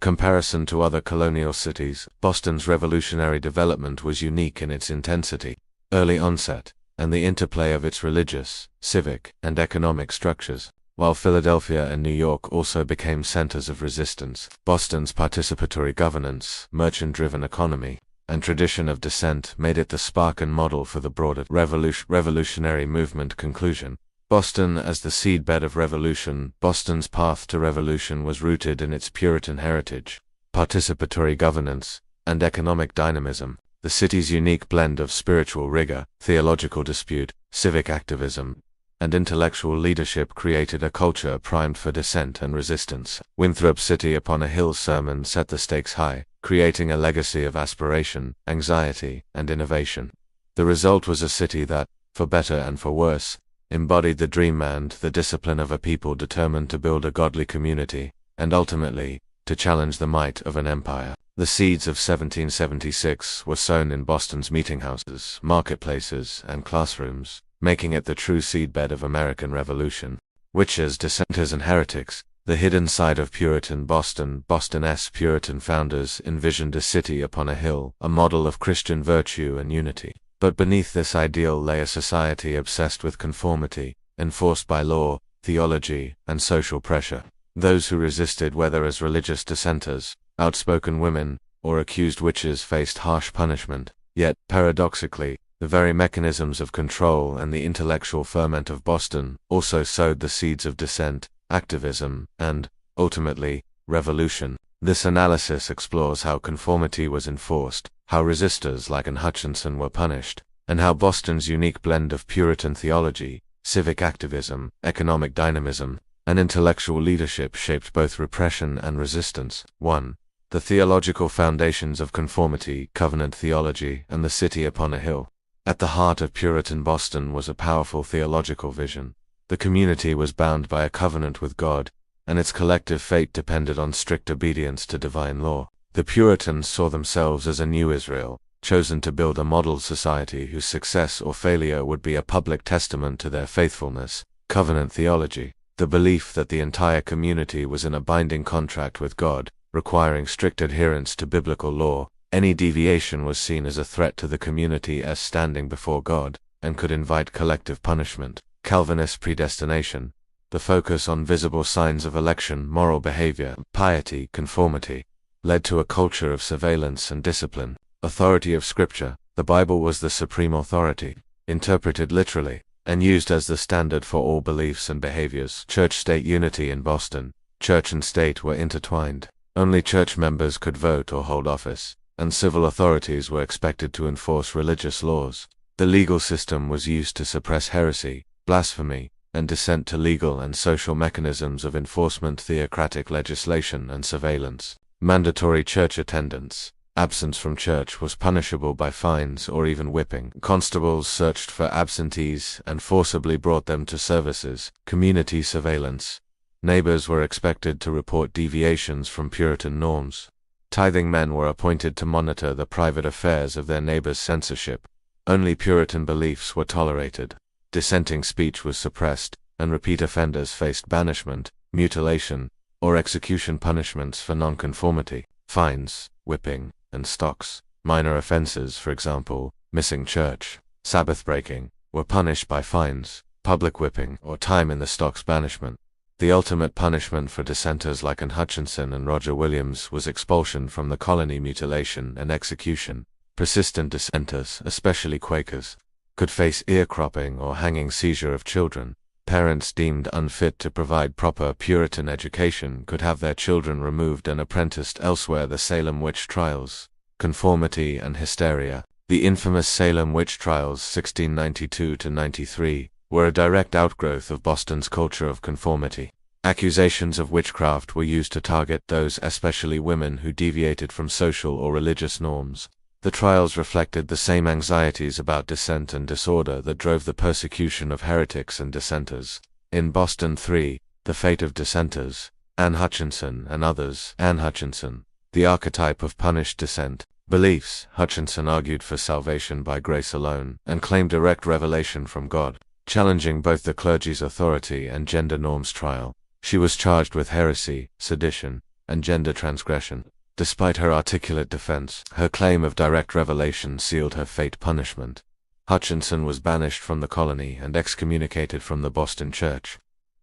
Comparison to other colonial cities. Boston's revolutionary development was unique in its intensity, early onset, and the interplay of its religious, civic, and economic structures. While Philadelphia and New York also became centers of resistance, Boston's participatory governance, merchant-driven economy, and tradition of dissent made it the spark and model for the broader revolutionary movement. Conclusion. Boston as the seedbed of revolution. Boston's path to revolution was rooted in its Puritan heritage, participatory governance, and economic dynamism. The city's unique blend of spiritual rigor, theological dispute, civic activism, and intellectual leadership created a culture primed for dissent and resistance. Winthrop's City Upon a Hill sermon set the stakes high, creating a legacy of aspiration, anxiety, and innovation. The result was a city that, for better and for worse, embodied the dream and the discipline of a people determined to build a godly community, and ultimately, to challenge the might of an empire. The seeds of 1776 were sown in Boston's meetinghouses, marketplaces, and classrooms, making it the true seedbed of American Revolution. Witches, dissenters, and heretics. The hidden side of Puritan Boston. Boston's Puritan founders envisioned a city upon a hill, a model of Christian virtue and unity. But beneath this ideal lay a society obsessed with conformity, enforced by law, theology, and social pressure. Those who resisted, whether as religious dissenters, outspoken women, or accused witches, faced harsh punishment. Yet, paradoxically, the very mechanisms of control and the intellectual ferment of Boston also sowed the seeds of dissent, activism, and, ultimately, revolution. This analysis explores how conformity was enforced, how resistors like Anne Hutchinson were punished, and how Boston's unique blend of Puritan theology, civic activism, economic dynamism, and intellectual leadership shaped both repression and resistance. 1. The theological foundations of conformity, covenant theology, and the city upon a hill. At the heart of Puritan Boston was a powerful theological vision. The community was bound by a covenant with God, and its collective fate depended on strict obedience to divine law. The Puritans saw themselves as a new Israel, chosen to build a model society whose success or failure would be a public testament to their faithfulness. Covenant theology, the belief that the entire community was in a binding contract with God, requiring strict adherence to biblical law. Any deviation was seen as a threat to the community as standing before God, and could invite collective punishment. Calvinist predestination, the focus on visible signs of election, moral behavior, piety, conformity, led to a culture of surveillance and discipline. Authority of Scripture, the Bible was the supreme authority, interpreted literally, and used as the standard for all beliefs and behaviors. Church-state unity in Boston, church and state were intertwined. Only church members could vote or hold office, and civil authorities were expected to enforce religious laws. The legal system was used to suppress heresy, blasphemy, and dissent to legal and social mechanisms of enforcement, theocratic legislation, and surveillance. Mandatory church attendance. Absence from church was punishable by fines or even whipping. Constables searched for absentees and forcibly brought them to services. Community surveillance. Neighbors were expected to report deviations from Puritan norms. Tithing men were appointed to monitor the private affairs of their neighbors. Censorship. Only Puritan beliefs were tolerated. Dissenting speech was suppressed, and repeat offenders faced banishment, mutilation, or execution punishments for nonconformity. Fines, whipping, and stocks. Minor offenses, for example, missing church, Sabbath breaking, were punished by fines, public whipping, or time in the stocks banishment. The ultimate punishment for dissenters like Anne Hutchinson and Roger Williams was expulsion from the colony, mutilation, and execution. Persistent dissenters, especially Quakers, could face ear cropping or hanging. Seizure of children. Parents deemed unfit to provide proper Puritan education could have their children removed and apprenticed elsewhere. The Salem witch trials. Conformity and hysteria. The infamous Salem witch trials 1692–93 were a direct outgrowth of Boston's culture of conformity. Accusations of witchcraft were used to target those, especially women, who deviated from social or religious norms. The trials reflected the same anxieties about dissent and disorder that drove the persecution of heretics and dissenters. In Boston 3, The Fate of Dissenters, Anne Hutchinson and others. Anne Hutchinson, the archetype of punished dissent. Beliefs. Hutchinson argued for salvation by grace alone, and claimed direct revelation from God, challenging both the clergy's authority and gender norms. Trial. She was charged with heresy, sedition, and gender transgression. Despite her articulate defense, her claim of direct revelation sealed her fate. Punishment. Hutchinson was banished from the colony and excommunicated from the Boston Church.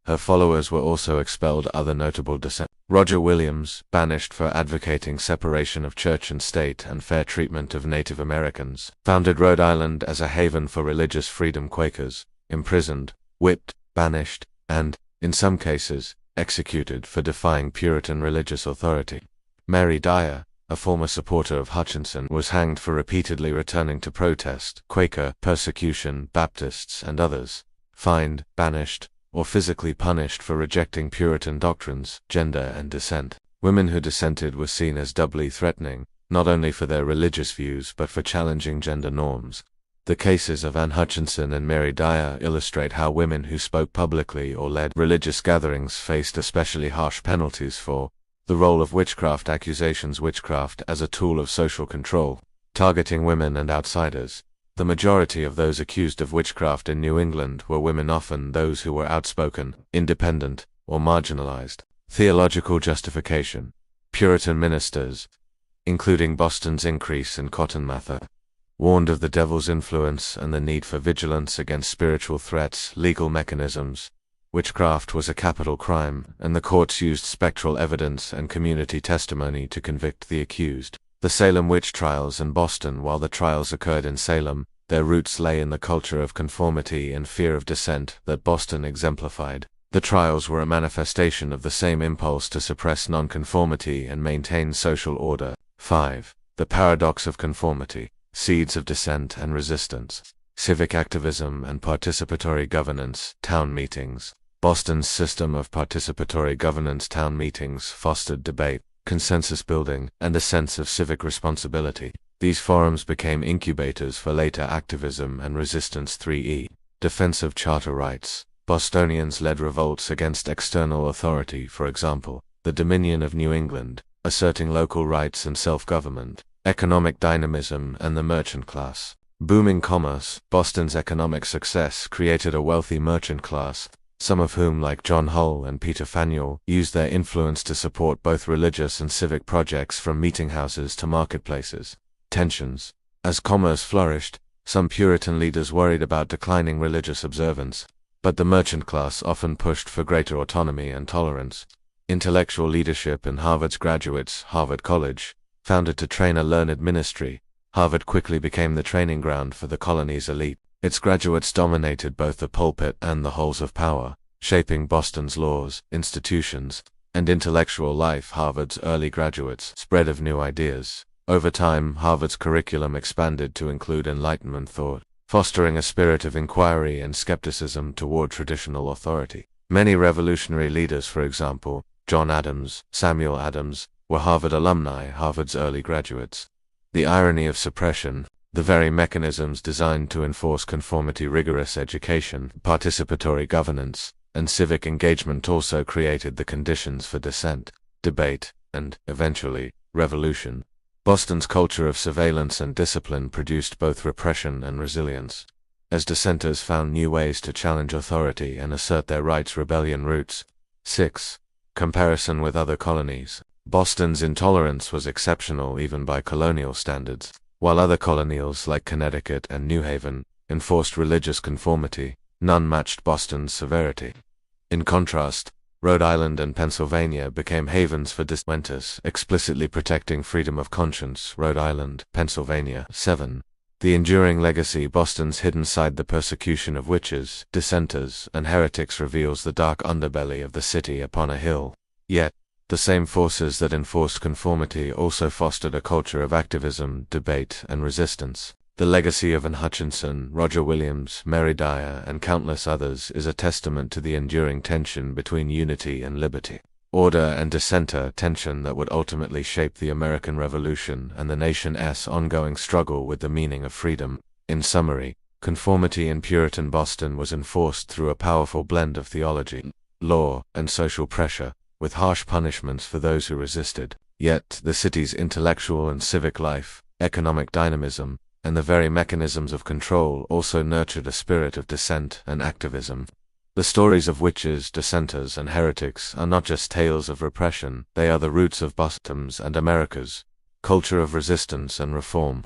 Her followers were also expelled. Other notable dissent. Roger Williams, banished for advocating separation of church and state and fair treatment of Native Americans, founded Rhode Island as a haven for religious freedom. Quakers, imprisoned, whipped, banished, and, in some cases, executed for defying Puritan religious authority. Mary Dyer, a former supporter of Hutchinson, was hanged for repeatedly returning to protest. Quaker persecution. Baptists and others, fined, banished, or physically punished for rejecting Puritan doctrines. Gender and dissent. Women who dissented were seen as doubly threatening, not only for their religious views but for challenging gender norms. The cases of Anne Hutchinson and Mary Dyer illustrate how women who spoke publicly or led religious gatherings faced especially harsh penalties. For the role of witchcraft accusations. Witchcraft as a tool of social control, targeting women and outsiders. The majority of those accused of witchcraft in New England were women, often those who were outspoken, independent, or marginalized. Theological justification. Puritan ministers, including Boston's increase in cotton mather, warned of the devil's influence and the need for vigilance against spiritual threats. Legal mechanisms. Witchcraft was a capital crime, and the courts used spectral evidence and community testimony to convict the accused. The Salem witch trials in Boston. While the trials occurred in Salem, their roots lay in the culture of conformity and fear of dissent that Boston exemplified. The trials were a manifestation of the same impulse to suppress nonconformity and maintain social order. 5. The paradox of conformity. Seeds of dissent and resistance. Civic activism and participatory governance. Town meetings. Boston's system of participatory governance town meetings fostered debate, consensus building, and a sense of civic responsibility. These forums became incubators for later activism and resistance. 3e. Defense of charter rights. Bostonians led revolts against external authority, for example, the Dominion of New England, asserting local rights and self-government. Economic dynamism and the merchant class. Booming commerce. Boston's economic success created a wealthy merchant class, some of whom, like John Hull and Peter Faneuil, used their influence to support both religious and civic projects from meetinghouses to marketplaces. Tensions. As commerce flourished, some Puritan leaders worried about declining religious observance, but the merchant class often pushed for greater autonomy and tolerance. Intellectual leadership in Harvard's graduates. Harvard College, founded to train a learned ministry, Harvard quickly became the training ground for the colony's elite. Its graduates dominated both the pulpit and the halls of power, shaping Boston's laws, institutions, and intellectual life. Harvard's early graduates. Spread of new ideas. Over time, Harvard's curriculum expanded to include Enlightenment thought, fostering a spirit of inquiry and skepticism toward traditional authority. Many revolutionary leaders, for example, John Adams, Samuel Adams, were Harvard alumni. Harvard's early graduates. The irony of suppression. The very mechanisms designed to enforce conformity, rigorous education, participatory governance, and civic engagement also created the conditions for dissent, debate, and, eventually, revolution. Boston's culture of surveillance and discipline produced both repression and resilience. As dissenters found new ways to challenge authority and assert their rights. Rebellion roots. 6. Comparison with other colonies. Boston's intolerance was exceptional even by colonial standards. While other colonials like Connecticut and New Haven enforced religious conformity, none matched Boston's severity. In contrast, Rhode Island and Pennsylvania became havens for dissenters, explicitly protecting freedom of conscience. Rhode Island, Pennsylvania. 7. The enduring legacy. Boston's hidden side. The persecution of witches, dissenters, and heretics reveals the dark underbelly of the city upon a hill. Yet, the same forces that enforced conformity also fostered a culture of activism, debate, and resistance. The legacy of Anne Hutchinson, Roger Williams, Mary Dyer, and countless others is a testament to the enduring tension between unity and liberty, order and dissenter, tension that would ultimately shape the American Revolution and the nation's ongoing struggle with the meaning of freedom. In summary, conformity in Puritan Boston was enforced through a powerful blend of theology, law, and social pressure, with harsh punishments for those who resisted. Yet, the city's intellectual and civic life, economic dynamism, and the very mechanisms of control also nurtured a spirit of dissent and activism. The stories of witches, dissenters, and heretics are not just tales of repression, they are the roots of Boston's and America's culture of resistance and reform.